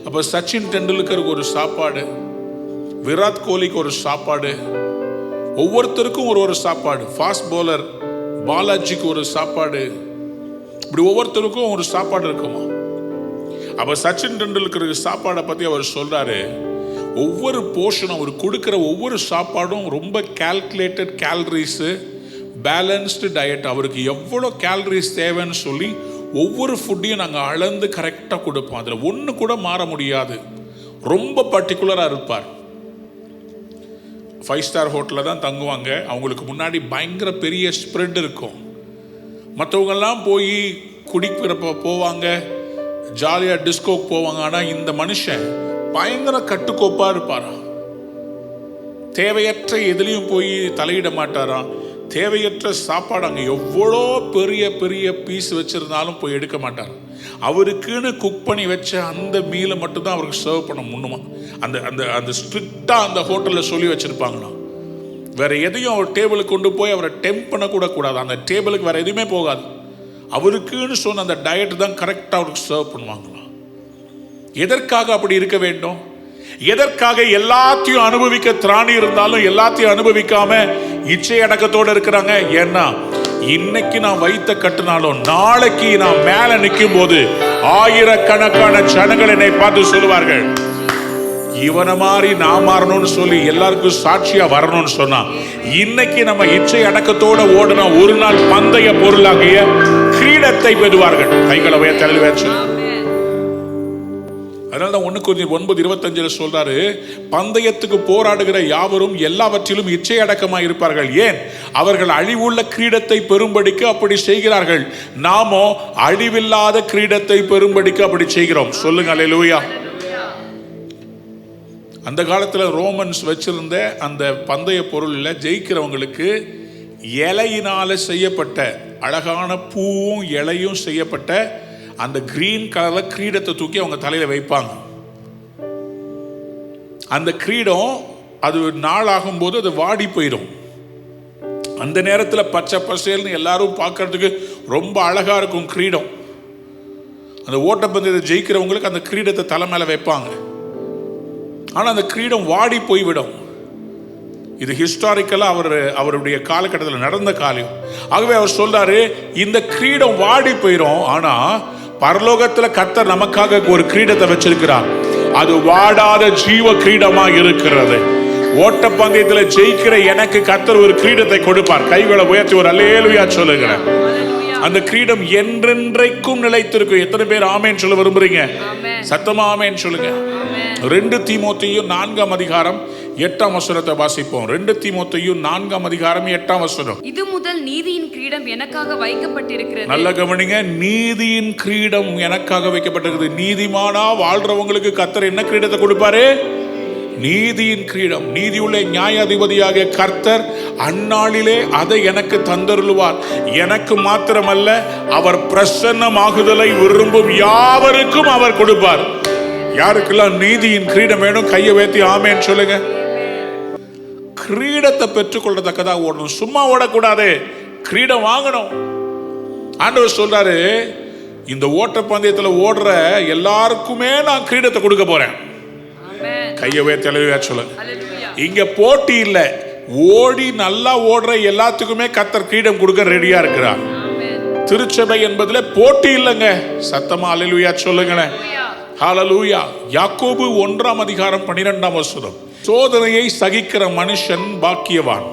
Speaker 1: அப்போ சச்சின் டெண்டுல்கருக்கு ஒரு சாப்பாடு, விராட் கோலிக்கு ஒரு சாப்பாடு, ஒவ்வொருத்தருக்கும் ஒரு சாப்பாடு, ஃபாஸ்ட் பவுலர் பாலாஜிக்கு ஒரு சாப்பாடு, இப்படி ஒவ்வொருத்தருக்கும் ஒரு சாப்பாடு இருக்குமா. அப்போ சச்சின் டெண்டுல்கருக்கு சாப்பாடை பற்றி அவர் சொல்கிறாரு, ஒவ்வொரு போர்ஷனும் அவர் கொடுக்குற ஒவ்வொரு சாப்பாடும் ரொம்ப கால்குலேட்டட் கேலரிஸு, பேலன்ஸ்டு டயட். அவருக்கு எவ்வளோ கேலரிஸ் தேவைன்னு சொல்லி ஒவ்வொரு ஃபுட்டையும் நாங்கள் அளந்து கரெக்டாக கொடுப்போம். அதில் ஒன்று கூட மாற முடியாது. ரொம்ப பர்டிகுலராக இருப்பார். 5 ஸ்டார் ஹோட்டலில் தான் தங்குவாங்க. அவங்களுக்கு முன்னாடி பயங்கர பெரிய ஸ்ப்ரெட் இருக்கும். மற்றவங்கெல்லாம் போய் குடிக்கிறப்ப போவாங்க, ஜாலியாக டிஸ்கோக்கு போவாங்க. ஆனால் இந்த மனுஷன் பயங்கர கட்டுக்கோப்பாக இருப்பாராம். தேவையற்ற எதுலேயும் போய் தலையிட மாட்டாராம். தேவையற்ற சாப்பாடு அங்கே எவ்வளோ பெரிய பெரிய பீஸ் வச்சுருந்தாலும் போய் எடுக்க மாட்டார். அவருக்குன்னு குக் பண்ணி வச்ச அந்த மீலை மட்டும்தான் அவருக்கு சர்வ் பண்ண முன்னுமா. அந்த அந்த அந்த ஸ்ட்ரிக்டாக அந்த ஹோட்டலில் சொல்லி வச்சுருப்பாங்களாம். வேறு எதையும் அவர் டேபிளுக்கு கொண்டு போய் அவரை டெம்ப் பண்ணக்கூட கூடாது. அந்த டேபிளுக்கு வேறு எதுவுமே போகாது. அவருக்குன்னு சொன்ன அந்த டயட் தான் கரெக்டாக அவருக்கு சர்வ் பண்ணுவாங்களாம். எதற்காக அப்படி இருக்க வேண்டும்? எதற்காக எல்லாத்தையும் அனுபவிக்க திராணி இருந்தாலும் எல்லாத்தையும் அனுபவிக்காம இச்சை அடக்கத்தோட இருக்கிறாங்க? ஏன்னா இன்னைக்கு நான் வைத்த கட்டுனாலும் நாளைக்கு நான் மேல நிற்கும் போது ஆயிரக்கணக்கான ஜனங்கள் என்னை பார்த்து சொல்லுவார்கள், இவனை மாதிரி நான் மாறணும்னு சொல்லி எல்லாருக்கும் சாட்சியா வரணும்னு சொன்னா, இன்னைக்கு நம்ம இச்சை அடக்கத்தோட ஓடுனா ஒரு நாள் பந்தய பொருளாகிய கிரீடத்தை பெறுவார்கள். கைகளை உயர்த்தி. அதனாலதான் 1 கொரிந்தியர் 9:25 சொல்றாரு, பந்தயத்துக்கு போராடுகிற யாவரும் எல்லாவற்றிலும் இச்சை அடக்கமாய் இருப்பார்கள். ஏன்? அவர்கள் அழிவுள்ள கிரீடத்தை பெறும்படிக்கு அப்படி செய்கிறார்கள். நாமோ அழிவில்லாத கிரீடத்தை பெறும்படிக்கு அப்படி செய்கிறோம். சொல்லுங்க அல்லேலூயா. அந்த காலத்துல ரோமன்ஸ் வச்சிருந்த அந்த பந்தய பொருள்ல ஜெயிக்கிறவங்களுக்கு இலையினால செய்யப்பட்ட அழகான பூவும் இலையும் செய்யப்பட்ட அந்த கிரீன் கலர்ல கிரீடத்தை தூக்கி அவங்க தலையில வைப்பாங்க. அந்த கிரீடம் அது நாளாகும் போது அது வாடி போயிடும். அந்த நேரத்தில் பச்சை பசேல்னு எல்லாரும் பார்க்கறதுக்கு ரொம்ப அழகா இருக்கும் கிரீடம். அந்த ஓட்டப்பந்தயத்தை ஜெயிக்கிறவங்களுக்கு அந்த கிரீடத்தை தலை மேல வைப்பாங்க. ஆனா அந்த கிரீடம் வாடி போய்விடும். இது ஹிஸ்டாரிக்கலா அவருடைய காலகட்டத்தில் நடந்த காரியம். ஆகவே அவர் சொல்றாரு, இந்த கிரீடம் வாடி போயிடும். ஆனா பரலோகத்துல கர்த்தர் நமக்காக ஒரு கிரீடத்தை வச்சிருக்கிறார். அது வாடாத ஜீவ கிரீடமா இருக்கிறது. ஓட்டப்பந்தயத்தில் ஜெயிக்கிற எனக்கு கர்த்தர் ஒரு கிரீடத்தை கொடுப்பார். கைகளை உயர்த்தி ஒரு அல்லேலூயா சொல்லுகிறேன். அந்த கிரீடம் என்றென்றைக்கும் நிலைத்திருக்கும். எத்தனை பேர் ஆமேன் சொல்ல விரும்புறீங்க? சத்தமா ஆமேன் சொல்லுங்க. 2 தீமோத்தேயு 4:8 வாசிப்போம். 2 தீமோத்தேயு 4:8.
Speaker 2: இது முதல் நீதியின் கிரீடம் எனக்காக வைக்கப்பட்டிருக்கிறது. நல்ல
Speaker 1: கவனிங்க, நீதியின் கிரீடம் எனக்காக வைக்கப்பட்டிருக்கிறது. நீதிமானா வாழ்றவங்களுக்கு கர்த்தர் என்ன கிரீடத்தை கொடுப்பாரு? நீதியின் கிரீடம். நீதியுள்ள நியாயாதிபதியாக கர்த்தர் அந்நாளிலே அதை எனக்கு தந்தருளுவார். எனக்கு மாத்திரமல்ல, அவர் பிரசன்னமாகுதலை விரும்பும் யாவருக்கும் அவர் கொடுப்பார். யாருக்கெல்லாம் நீதியின் கிரீடம் வேணும் கையை உயர்த்தி ஆமேன்னு சொல்லுங்க. கிரீடத்தை பெற்றுக்கொள்ளத்தக்கதா ஓடணும். சும்மா ஓடக்கூடாது, கிரீடம் வாங்கணும். ஆண்டவர் சொல்றாரு, இந்த ஓட்டப்பந்தயத்தில் ஓடுற எல்லாருக்குமே நான் கிரீடத்தை கொடுக்க போறேன். கையை உயர்த்தி சொல்லுங்க. இங்க போட்டி இல்ல, ஓடி நல்லா ஓடுற எல்லாத்துக்குமே கர்த்தர் கிரீடம் கொடுக்க ரெடியா இருக்கிறார். திருச்சபை என்பதுல போட்டி இல்லைங்க. சத்தமா அல்லேலூயா சொல்லுங்களேன். ஹல்லேலூயா. யாக்கோபு 1:12. சோதனையை சகிக்கிற மனுஷன் பாக்கியவான்,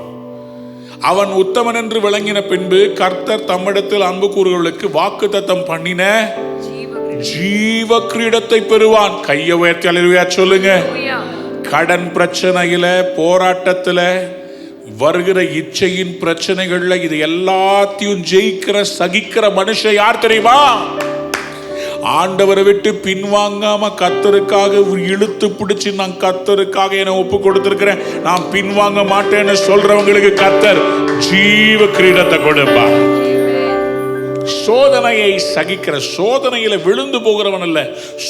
Speaker 1: அவன் உத்தமன் என்று விளங்கின பின்பு கர்த்தர் தம்மிடத்தில் அன்பு கூறுகளுக்கு வாக்குத்தத்தம் பண்ணின ஜீவ கிரீடத்தை பெறுவான். கையை உயர்த்தி அல்லேலூயா சொல்லுங்க. கடன் பிரச்சனையில, போராட்டத்துல, வருகிற இச்சையின் பிரச்சனைகள்ல இது எல்லாத்தையும் ஜெயிக்கிற சகிக்கிற மனுஷன் யார் தெரியுமா? ஆண்டவரை விட்டு பின்வாங்காம கர்த்தருக்காக இழுத்து பிடிச்சு நான் கர்த்தருக்காக என்னை ஒப்பு கொடுத்திருக்கிறேன், நான் பின்வாங்க மாட்டேன்னு சொல்றவங்களுக்கு கர்த்தர் ஜீவ கிரீடத்தை கொடுப்பார். சோதனையை சகிக்கிற, சோதனையில விழுந்து போகிறவன் அல்ல,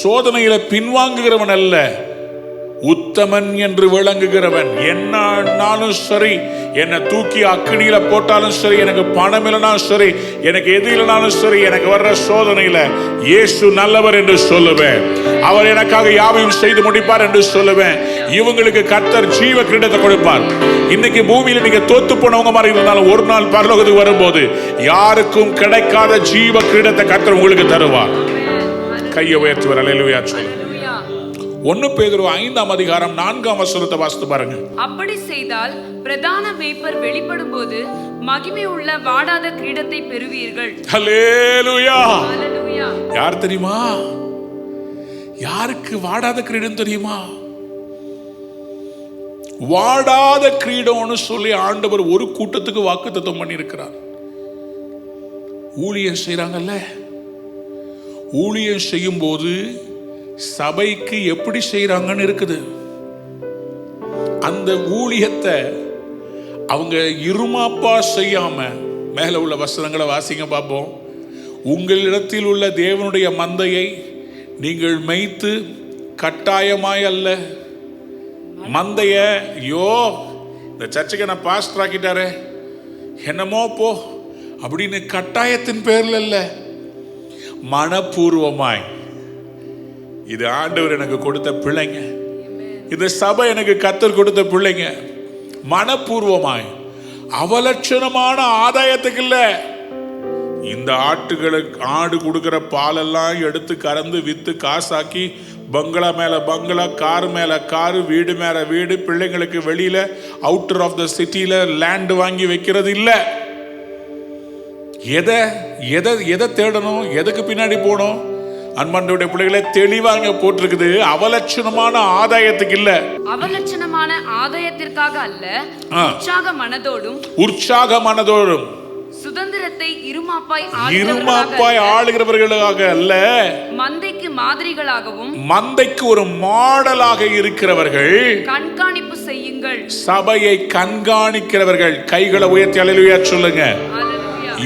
Speaker 1: சோதனையில பின்வாங்குகிறவன் அல்ல, உத்தமன் என்று விளங்குகிறவன். என்னாலும் சரி, என்னை தூக்கி அக்கினியில போட்டாலும் சரி, எனக்கு பணம் இல்லைனாலும் சரி, எனக்கு எது இல்லைனாலும் சரி, எனக்கு வர்ற சோதனையில இயேசு நல்லவர் என்று சொல்லுவேன். அவர் எனக்காக யாவையும் செய்து முடிப்பார் என்று சொல்லுவேன். இவங்களுக்கு கர்த்தர் ஜீவ கிரீடத்தை கொடுப்பார். இன்னைக்கு பூமியில நீங்க தோத்து போனவங்க மாதிரி இருந்தாலும் ஒரு நாள் பரலோகத்துக்கு வரும்போது யாருக்கும் கிடைக்காத ஜீவ கிரீடத்தை கர்த்தர் உங்களுக்கு தருவார். கையை உயர்த்துவார். அல்லேலூயா சொல்லுங்க. 1 பேதுரு 5:4 வாசித்து பாருங்க.
Speaker 2: அப்படி செய்தால் பிரதான மேய்ப்பர் வெளிப்படும் போது மகிமை உள்ள வாடாத கிரீடத்தை பெறுவீர்கள்.
Speaker 1: ஹல்லேலூயா.
Speaker 2: ஹல்லேலூயா.
Speaker 1: யார் தெரியுமா? யாருக்கு வாடாத கிரீடம் தெரியுமா? வாடாத கிரீடம்னு சொல்லி ஆண்டவர் ஒரு கூட்டத்துக்கு வாக்குத்தத்தம் பண்ணி இருக்கிறார். ஊழியம் செய்றாங்கல்ல, ஊழியம் செய்யும் போது சபைக்கு எப்படி செய்யறாங்கன்னு இருக்குது. அந்த ஊழியத்தை அவங்க இருமாப்பா செய்யாம, மேல உள்ள வசனங்களை வாசிங்க பார்ப்போம். உங்களிடத்தில் உள்ள தேவனுடைய மந்தையை நீங்கள் மேய்த்து கட்டாயமாய் அல்ல. மந்தைய இந்த சர்ச்சுக்கு நான் பாஸ்டர் ஆக்கிட்டாரு என்னமோ போ அப்படின்னு கட்டாயத்தின் பேர்ல இல்ல, மனப்பூர்வமாய், இது ஆண்டவர் எனக்கு கொடுத்த பிள்ளைங்க, இந்த சபை எனக்கு கர்த்தர் கொடுத்த பிள்ளைங்க. மனப்பூர்வமாய், அவலட்சணமான ஆதாயத்துக்கு இல்ல. இந்த ஆடு கொடுக்கிற பாலெல்லாம் எடுத்து கறந்து வித்து காசாக்கி பங்களா மேல பங்களா, கார் மேல காரு, வீடு மேல வீடு, பிள்ளைங்களுக்கு வெளியில அவுட்டர் ஆஃப் த சிட்டியில லேண்ட் வாங்கி வைக்கிறது இல்ல. எதை தேடணும், எதுக்கு பின்னாடி போகணும்? அன்பாண்டவருடைய பிள்ளைகளை தெளிவாங்க போட்டிருக்குது. அவலட்சணமான ஆதாயத்துக்கு இல்ல,
Speaker 2: அவலட்சணமான ஆதாயத்திற்காக அல்ல, உற்சாக மனதோடும் சுதந்திரத்தை இருமாப்பாய் ஆளுகிறவர்களாக அல்ல, மந்தைக்கு ஒரு மாடலாக இருக்கிறவர்கள். கண்காணிப்பு செய்யுங்கள்,
Speaker 1: சபையை கண்காணிக்கிறவர்கள். கைகளை உயர்த்தி அல்லேலூயா சொல்லுங்க.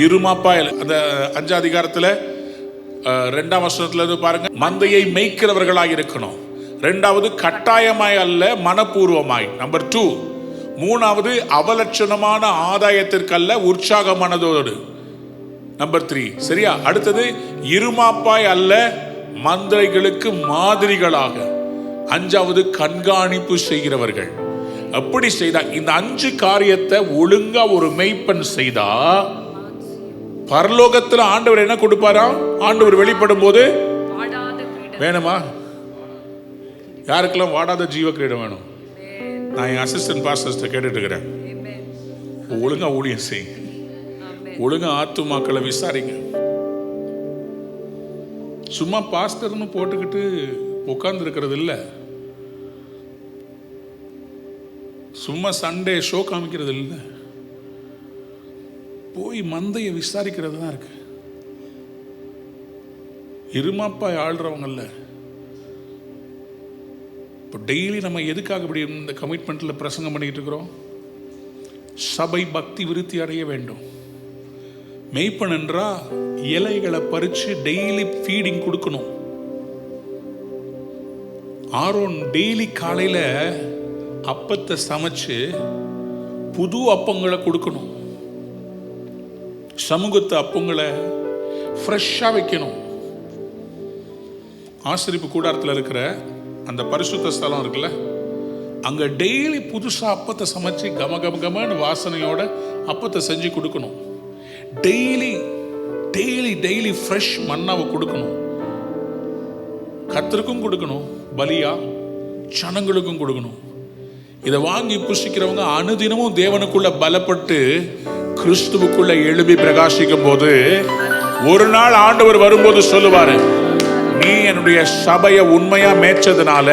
Speaker 1: இருமாப்பாய், அந்த 5 அதிகாரத்துல 2ஆம் வசனத்துல இருந்து பாருங்க. மந்தையை மேய்க்கிறவர்களாக இருக்கணும். 2வது கட்டாயமாய் அல்ல, மனப்பூர்வமாய். நம்பர் 2. 3வது அவலட்சணமான ஆதாயத்திற்கல்ல, உற்சாக மனதோடு. நம்பர் 3. சரியா? அடுத்தது இருமாப்பாய் அல்ல, மந்தைகளுக்கு மாதிரிகளாக. 5வது கண்காணிப்பு செய்கிறவர்கள். அப்படி செய்தா, இந்த 5 காரியத்தை ஒழுங்கா ஒரு மெய்ப்பன் செய்தா பரலோகத்தில் ஆண்டவர் என்ன கொடுப்பாரா? ஆண்டவர் வெளிப்படும் போது வேணுமா? யாருக்கெல்லாம் வாடாத ஜீவ கிரீடம் வேணும்? நான் என் அசிஸ்டன்ட் பாஸ்டர்ஸ்ட கேட்டுட்டு இருக்கிறேன். ஒழுங்கா ஊழியம் செய்யுங்க, ஒழுங்கா ஆத்துமாக்களை விசாரிங்க. சும்மா பாஸ்டர்னு போட்டுக்கிட்டு உட்கார்ந்து இருக்கிறது இல்லை, சும்மா சண்டே ஷோ காமிக்கிறது இல்லை, போய் மந்தையை விசாரிக்கிறது தான் இருக்கு. இருமாப்பாய் ஆள்றவங்கல்ல. இப்போ டெய்லி நம்ம எதுக்காக இப்படி இந்த கமிட்மெண்ட்ல பிரசங்கம் பண்ணிட்டு இருக்கிறோம்? சபை பக்தி விருத்தி அடைய வேண்டும். மெய்ப்பன் என்றா இலைகளை பறிச்சு டெய்லி ஃபீடிங் கொடுக்கணும். ஆரோன் டெய்லி காலையில அப்பத்தை சமைச்சு புது அப்பங்களை கொடுக்கணும். சமூகத்து அப்பங்களை ஃப்ரெஷ்ஷா வைக்கணும். ஆசரிப்பு கூடாரத்தில் இருக்கிற அந்த பரிசுத்த ஸ்தலம் இருக்குல்ல, அங்க டெய்லி புதுசா அப்பத்தை சமைச்சு கம கம கமன்னு வாசனையோட அப்பத்தை செஞ்சு கொடுக்கணும். டெய்லி டெய்லி டெய்லி ஃப்ரெஷ் மன்னாவை கொடுக்கணும். கர்த்தருக்கும் கொடுக்கணும், பலியா ஜனங்களுக்கும் கொடுக்கணும். இதை வாங்கி புசிக்கிறவங்க அனுதினமும் தேவனுக்குள்ள பலப்பட்டு கிறிஸ்துவுக்குள்ள எழுப்பி பிரகாசிக்கும் போது ஒரு நாள் ஆண்டவர் வரும்போது சொல்லுவாரு, நீ என்னுடைய சபையை உண்மையா மேய்ச்சதுனால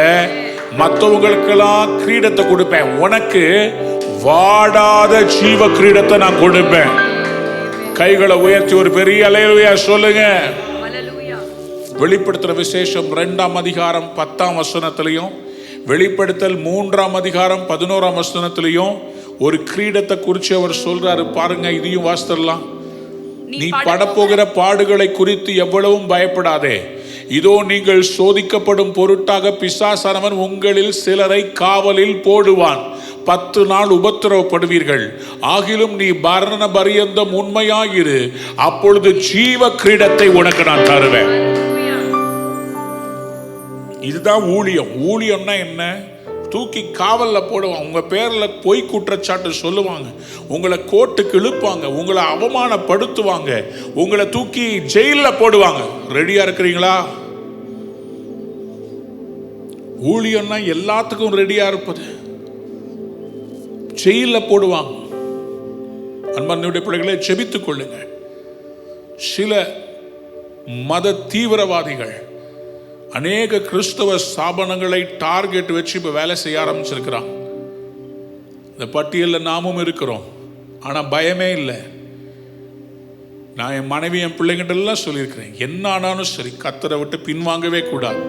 Speaker 1: மற்றவங்களுக்கெல்லாம் கிரீடத்தை கொடுப்பேன், உனக்கு வாடாத ஜீவ கிரீடத்தை நான் கொடுப்பேன். கைகளை உயர்த்தி ஒரு பெரிய அல்லேலூயா சொல்லுங்க. வெளிப்படுத்துற விசேஷம் 2ஆம் அதிகாரம் 10ஆம் வசனத்திலையும், வெளிப்படுத்தல் 3ஆம் அதிகாரம் 11ஆம் வசனத்திலையும் ஒரு கிரீடத்தை குறித்து அவர் சொல்றாரு. பாருங்க, இதையும் வாசித்தரலாம். நீ படப்போகிற பாடுகளை குறித்து எவ்வளவும் பயப்படாதே. இதோ நீங்கள் சோதிக்கப்படும் பொருட்டாக பிசாசானவன் உங்களில் சிலரை காவலில் போடுவான். 10 நாள் உபத்திரவப்படுவீர்கள். ஆகிலும் நீ மரண பரியந்தம் உண்மையாயிரு, அப்பொழுது ஜீவ கிரீடத்தை உனக்கு நான் தருவேன். இதுதான் ஊழியம். ஊழியம்னா என்ன? தூக்கி காவல்ல போடுவாங்க, உங்க பேர்ல பொய் குற்றச்சாட்டு சொல்லுவாங்க, உங்களை கோர்ட்டுக்கு இழுப்பாங்க, உங்களை அவமானப்படுத்துவாங்க, உங்களை தூக்கி ஜெயில போடுவாங்க. ரெடியா இருக்கிறீங்களா? ஊழியம்னா எல்லாத்துக்கும் ரெடியா இருப்பது. ஜெயில போடுவாங்க. அன்பார்ந்த பிள்ளைகளை ஜெபித்துக் கொள்ளுங்க. சில மத தீவிரவாதிகள் அநேக கிறிஸ்தவ ஸ்தாபனங்களை டார்கெட் வச்சு இப்ப வேலை செய்ய ஆரம்பிச்சிருக்கிறான். இந்த பட்டியலில் நாமும் இருக்கிறோம். ஆனா பயமே இல்லை. நான் என் மனைவி என் பிள்ளைங்கிட்ட எல்லாம் சொல்லியிருக்கிறேன், என்ன ஆனாலும் சரி கர்த்தரை விட்டு பின்வாங்கவே கூடாது.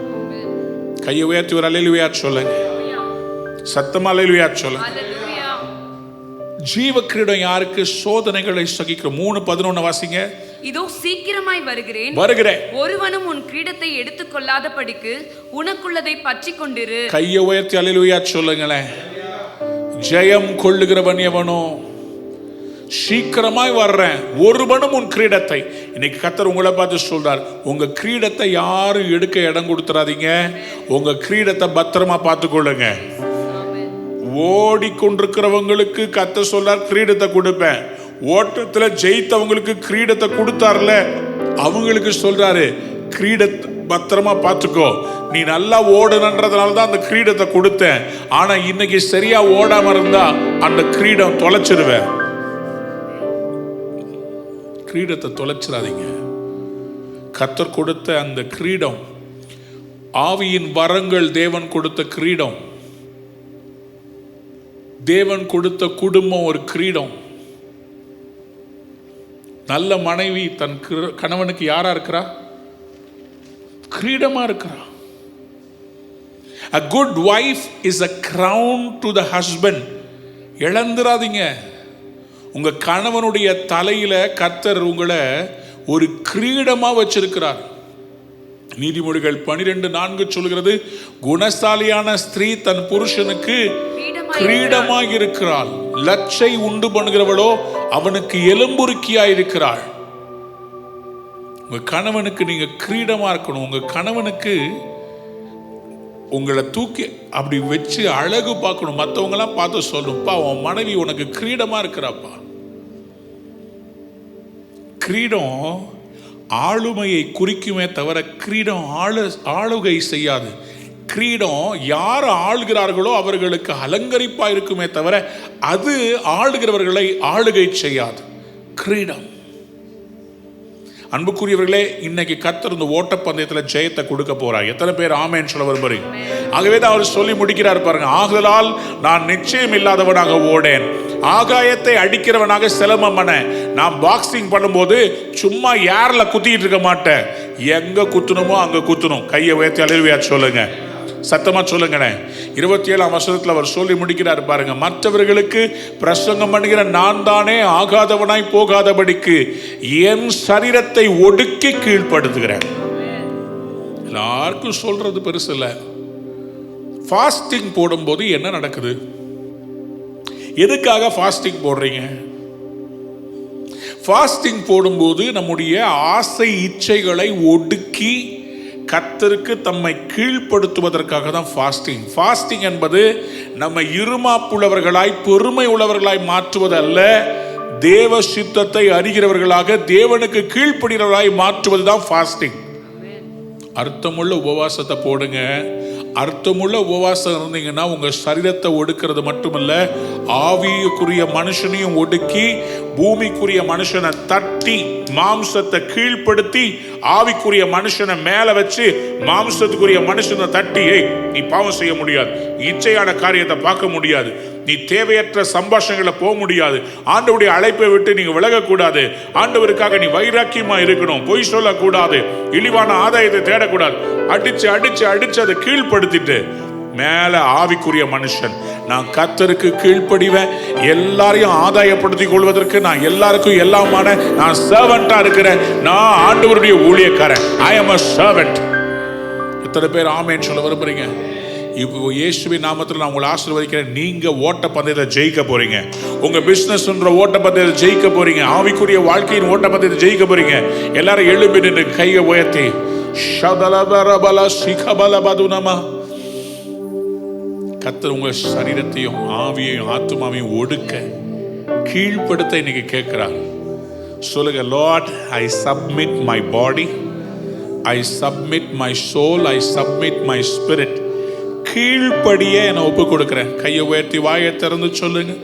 Speaker 1: கையை உயர்த்தி ஒரு அல்லேலூயா சொல்லுங்க, சத்தமா அல்லேலூயா சொல்லுங்க. ஜீவ கிரீடம் யாருக்கு? சோதனைகளை சகிக்கிற. 3:11 வாசிங்க.
Speaker 2: இதோ சீக்கிரமாய் வருகிறேன், ஒருவனும் உன் கிரீடத்தை எடுத்துக் கொள்ளாதபடிக்கு உனக்குள்ளதை பற்றி கொண்டிரு.
Speaker 1: கையை உயர்த்தி அல்லேலூயா சொல்லுங்களேன். ஜெயம் கொள்ளுகிறவன் எவனோ? சீக்கிரமாய் வர்றேன், ஒருவனும் உன் கிரீடத்தை. இன்னைக்கு கர்த்தர் உங்களை பார்த்து சொல்றார், உங்க கிரீடத்தை யாரும் எடுக்க இடம் கொடுத்துறாதீங்க. உங்க கிரீடத்தை பத்திரமா பார்த்துக்கொள்ளுங்க. ஓடிக்கொண்டிருக்கிறவங்களுக்கு கர்த்தர் சொல்றார், கிரீடத்தை கொடுப்பேன். ஓட்டத்துல ஜெயித்தவங்களுக்கு கிரீடத்தை கொடுத்தார்ல, அவங்களுக்கு சொல்றாரு, கிரீடத்தை பத்திரமா பார்த்துக்கோ. நீ நல்லா ஓடுனன்றதுனால தான் அந்த கிரீடத்தை கொடுத்தேன். ஆனா இன்னைக்கு சரியா ஓடாம இருந்தா அந்த கிரீடம் தொலைச்சிருவேன். கிரீடத்தை தொலைச்சிடாதீங்க. கர்த்தர் கொடுத்த அந்த கிரீடம், ஆவியின் வரங்கள், தேவன் கொடுத்த கிரீடம், தேவன் கொடுத்த குடும்பம் ஒரு கிரீடம். நல்ல மனைவி தன் கணவனுக்கு யாரா இருக்கிறா? கிரீடமா இருக்கிறா. A good wife is a crown to the husband. இழந்துராதீங்க. உங்க கணவனுடைய தலையில கர்த்தர் உங்களை ஒரு கிரீடமா வச்சிருக்கிறார். நீதிமொழிகள் 12:4 சொல்கிறது, குணசாலியான ஸ்திரீ தன் புருஷனுக்கு கிரீடமாக இருக்கிறாள், லட்சை உண்டு பண்ணுகிறவளோ அவனுக்கு எலும்புருக்கியா இருக்கிறாள். உங்க கணவனுக்கு நீங்க கிரீடமா இருக்கணும். உங்க கணவனுக்கு உங்களை தூக்கி அப்படி வச்சு அழகு பார்க்கணும். மற்றவங்களாம் பார்த்து சொல்லணும்ப்பா, உன் மனைவி உனக்கு கிரீடமா இருக்கிறாப்பா. கிரீடம் ஆளுமையை குறிக்குமே தவிர கிரீடம் ஆளுகை செய்யாது. கிரீடம் யார் ஆளுகிறார்களோ அவர்களுக்கு அலங்கரிப்பா இருக்குமே தவிர அது ஆளுகிறவர்களை ஆளுகை செய்யாது. கிரீடம். அன்புக்குரியவர்களே, இன்னைக்கு கர்த்தர் இந்த ஓட்டப்பந்தயத்தில் ஜெயத்தை கொடுக்க போறார். எத்தனை பேர் ஆமென் சொல்ல விரும்புறீங்க? ஆகவே தான் அவர் சொல்லி முடிக்கிறார் பாருங்க, ஆதலால் நான் நிச்சயம் இல்லாதவனாக ஓடேன், ஆகாயத்தை அடிக்கிறவனாக சிலம்பம் பண்ண. நான் பாக்ஸிங் பண்ணும்போது சும்மா ஏர்ல குத்திட்டு இருக்க மாட்டேன். எங்க குத்தணுமோ அங்க குத்தணும். கையை உயர்த்தி அல்லேலூயா சொல்லுங்க, சத்தமா சொல்லுங்க. 27ஆம் வசனத்தில் அவர் சொல்லி முடிக்கிறார் பாருங்க, மற்றவர்களுக்கு பிரசங்கம் பண்ணுகிற நான் தானே ஆகாதவனாய் போகாதபடிக்கு என் சரீரத்தை ஒடுக்கி கீழ்ப்படுத்துகிறேன். எல்லாருக்கும் சொல்றது பெருசு இல்ல. ஃபாஸ்டிங் போடும்போது என்ன நடக்குது? எதுக்காக ஃபாஸ்டிங் போடுறீங்க? ஃபாஸ்டிங் போடும்போது நம்முடைய ஆசை இச்சைகளை ஒடுக்கி கர்த்தருக்கு தம்மை கீழ்ப்படுத்துவதற்காக தான் ஃபாஸ்டிங். ஃபாஸ்டிங் என்பது நம்ம இருமாப்புள்ளவர்களாய் பெருமை உள்ளவர்களாய் மாற்றுவது அல்ல, தேவ சித்தத்தை அறிகிறவர்களாக தேவனுக்கு கீழ்ப்படுகிறவர்களாய் மாற்றுவது தான் ஃபாஸ்டிங். அர்த்தமுள்ள உபவாசத்தை போடுங்க. அர்த்தமுள்ள உபவாசம் இருந்தீங்கன்னா உங்க சரீரத்தை ஒடுக்கிறது மட்டுமல்ல, ஆவிக்குரிய மனுஷனையும் ஒடுக்கி பூமிக்குரிய மனுஷனை தட்டி மாம்சத்தை கீழ்ப்படுத்தி ஆவிக்குரிய மனுஷனை மேல வச்சு மாம்சத்துக்குரிய மனுஷனை தட்டி, நீ பாவம் செய்ய முடியாது, இச்சையான காரியத்தை பார்க்க முடியாது, நீ தேவையற்ற சம்பாஷணங்களை போக முடியாது, ஆண்டவருடைய அழைப்பை விட்டு நீங்க விலகக்கூடாது, ஆண்டவருக்காக நீ வைராக்கியமா இருக்கணும், பொய் சொல்லக்கூடாது, இழிவான ஆதாயத்தை தேடக்கூடாது, அடிச்சு அடிச்சு அடிச்சு அதை கீழ்ப்படுத்திட்டு மேல ஆவிக்குரிய மனுஷன், நான் கர்த்தருக்கு கீழ்ப்படிவேன், எல்லாரையும் ஆதாயப்படுத்திக் கொள்வதற்கு நான் எல்லாருக்கும் எல்லாமான நான் சர்வெண்டா இருக்கிறேன், நான் ஆண்டவருடைய ஊழியக்காரன், ஐ அம் a servant. எத்தனை பேர் ஆமென் சொல்ல விரும்புறீங்க? இப்போ இயேசுவின் நாமத்தில் நான் உங்களை ஆசீர்வதிக்கிறேன். நீங்க ஓட்ட பந்தயத்தை ஜெயிக்க போறீங்க. உங்க பிசினஸ்ன்ற ஓட்ட பந்தயத்தை ஜெயிக்க போறீங்க. ஆவிக்குரிய வாழ்க்கையின் ஓட்ட பந்தயத்தை ஜெயிக்க போறீங்க. எல்லாரும் எழும்பி நின்று கையை உயர்த்தி ஷதலபரபல சிகபலபதுனமா. கர்த்தர் உங்க சரீரத்தையும் ஆவியையும் ஆத்துமாவையும் ஒடுக்க கீழ்ப்படுத்த இன்னைக்கு கேட்கிறார். சொல்லுங்க, lord, I submit my body, I submit my soul, I submit my spirit. கீழ்ப்படியே என்னை ஒப்பு கொடுக்கிறேன். கையை உயர்த்தி வாயை திறந்து சொல்லுங்க,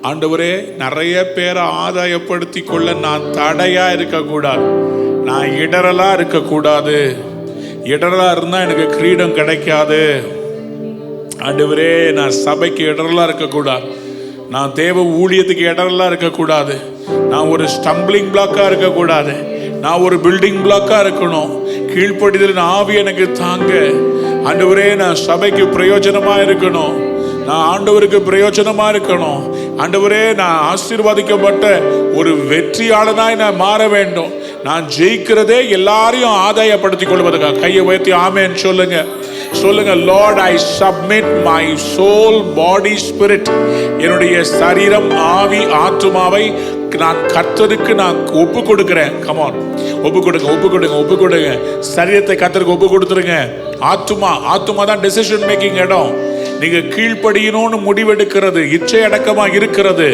Speaker 1: ஆண்டவரே, நிறைய பேரை ஆதாயப்படுத்தி கொள்ள நான் தடையா இருக்கக்கூடாது, நான் இடரலா இருக்கக்கூடாது. இடரலா இருந்தா எனக்கு கிரீடம் கிடைக்காது. ஆண்டவரே, நான் சபைக்கு இடரலா இருக்கக்கூடாது, நான் தேவ ஊழியத்துக்கு இடரலா இருக்கக்கூடாது, நான் ஒரு ஸ்டம்பிளிங் பிளாக்கா இருக்கக்கூடாது, நான் ஒரு பில்டிங் பிளாக்கா இருக்கணும். கீழ்ப்படிதல் ஆவி எனக்கு தாங்க. ஆண்டவரே, நான் சபைக்கு பிரயோஜனமா இருக்கணும், நான் ஆண்டவருக்கு பிரயோஜனமா இருக்கணும். ஆண்டவரே, நான் ஆசீர்வதிக்கப்பட்ட ஒரு வெற்றியாளனாய் நான் மாற வேண்டும். நான் ஜெயிக்கிறதே எல்லாரையும் ஆதாயப்படுத்திக் கொள்வதற்காக. கையை உயர்த்தி ஆமென் சொல்லுங்க. சொல்லுங்க, lord I submit my soul body spirit, என்னுடைய சரீரம் ஆவி ஆத்துமாவை நான் கர்த்தருக்கு நான் ஒப்பு கொடுக்கிறேன். கமான், ஒப்பு கொடுங்க, ஒப்பு கொடுங்க, ஒப்பு கொடுங்க. சரீரத்தை கர்த்தருக்கு ஒப்பு கொடுத்துருங்க. ஆத்துமா தான் டெசிஷன் மேக்கிங் இடம். நீங்க கீழ்ப்படியணும்னு முடிவெடுக்கிறது, இச்சை அடக்கமா இருக்கிறது,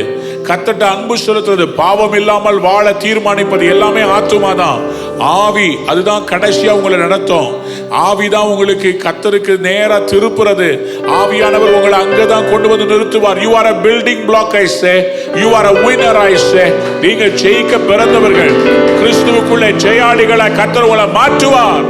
Speaker 1: கர்த்தர்ட்ட அன்பு செலுத்துறது, பாவம் இல்லாமல் வாழ தீர்மானிப்பது எல்லாமே ஆத்துமா தான். ஆவி அதுதான் கடைசியா உங்களை நடத்தும். ஆவிதான் உங்களுக்கு கர்த்தருக்கு நேரா திருப்புறது. ஆவியானவர் உங்களை அங்கதான் கொண்டு வந்து நிறுத்துவார். You are a building block, I say. You are a winner, I say. நீங்க ஜெயிக்க பிறந்தவர்கள். கிறிஸ்துவுக்குள்ளே ஜெயாளிகளை கர்த்தர் உங்களை மாற்றுவார்.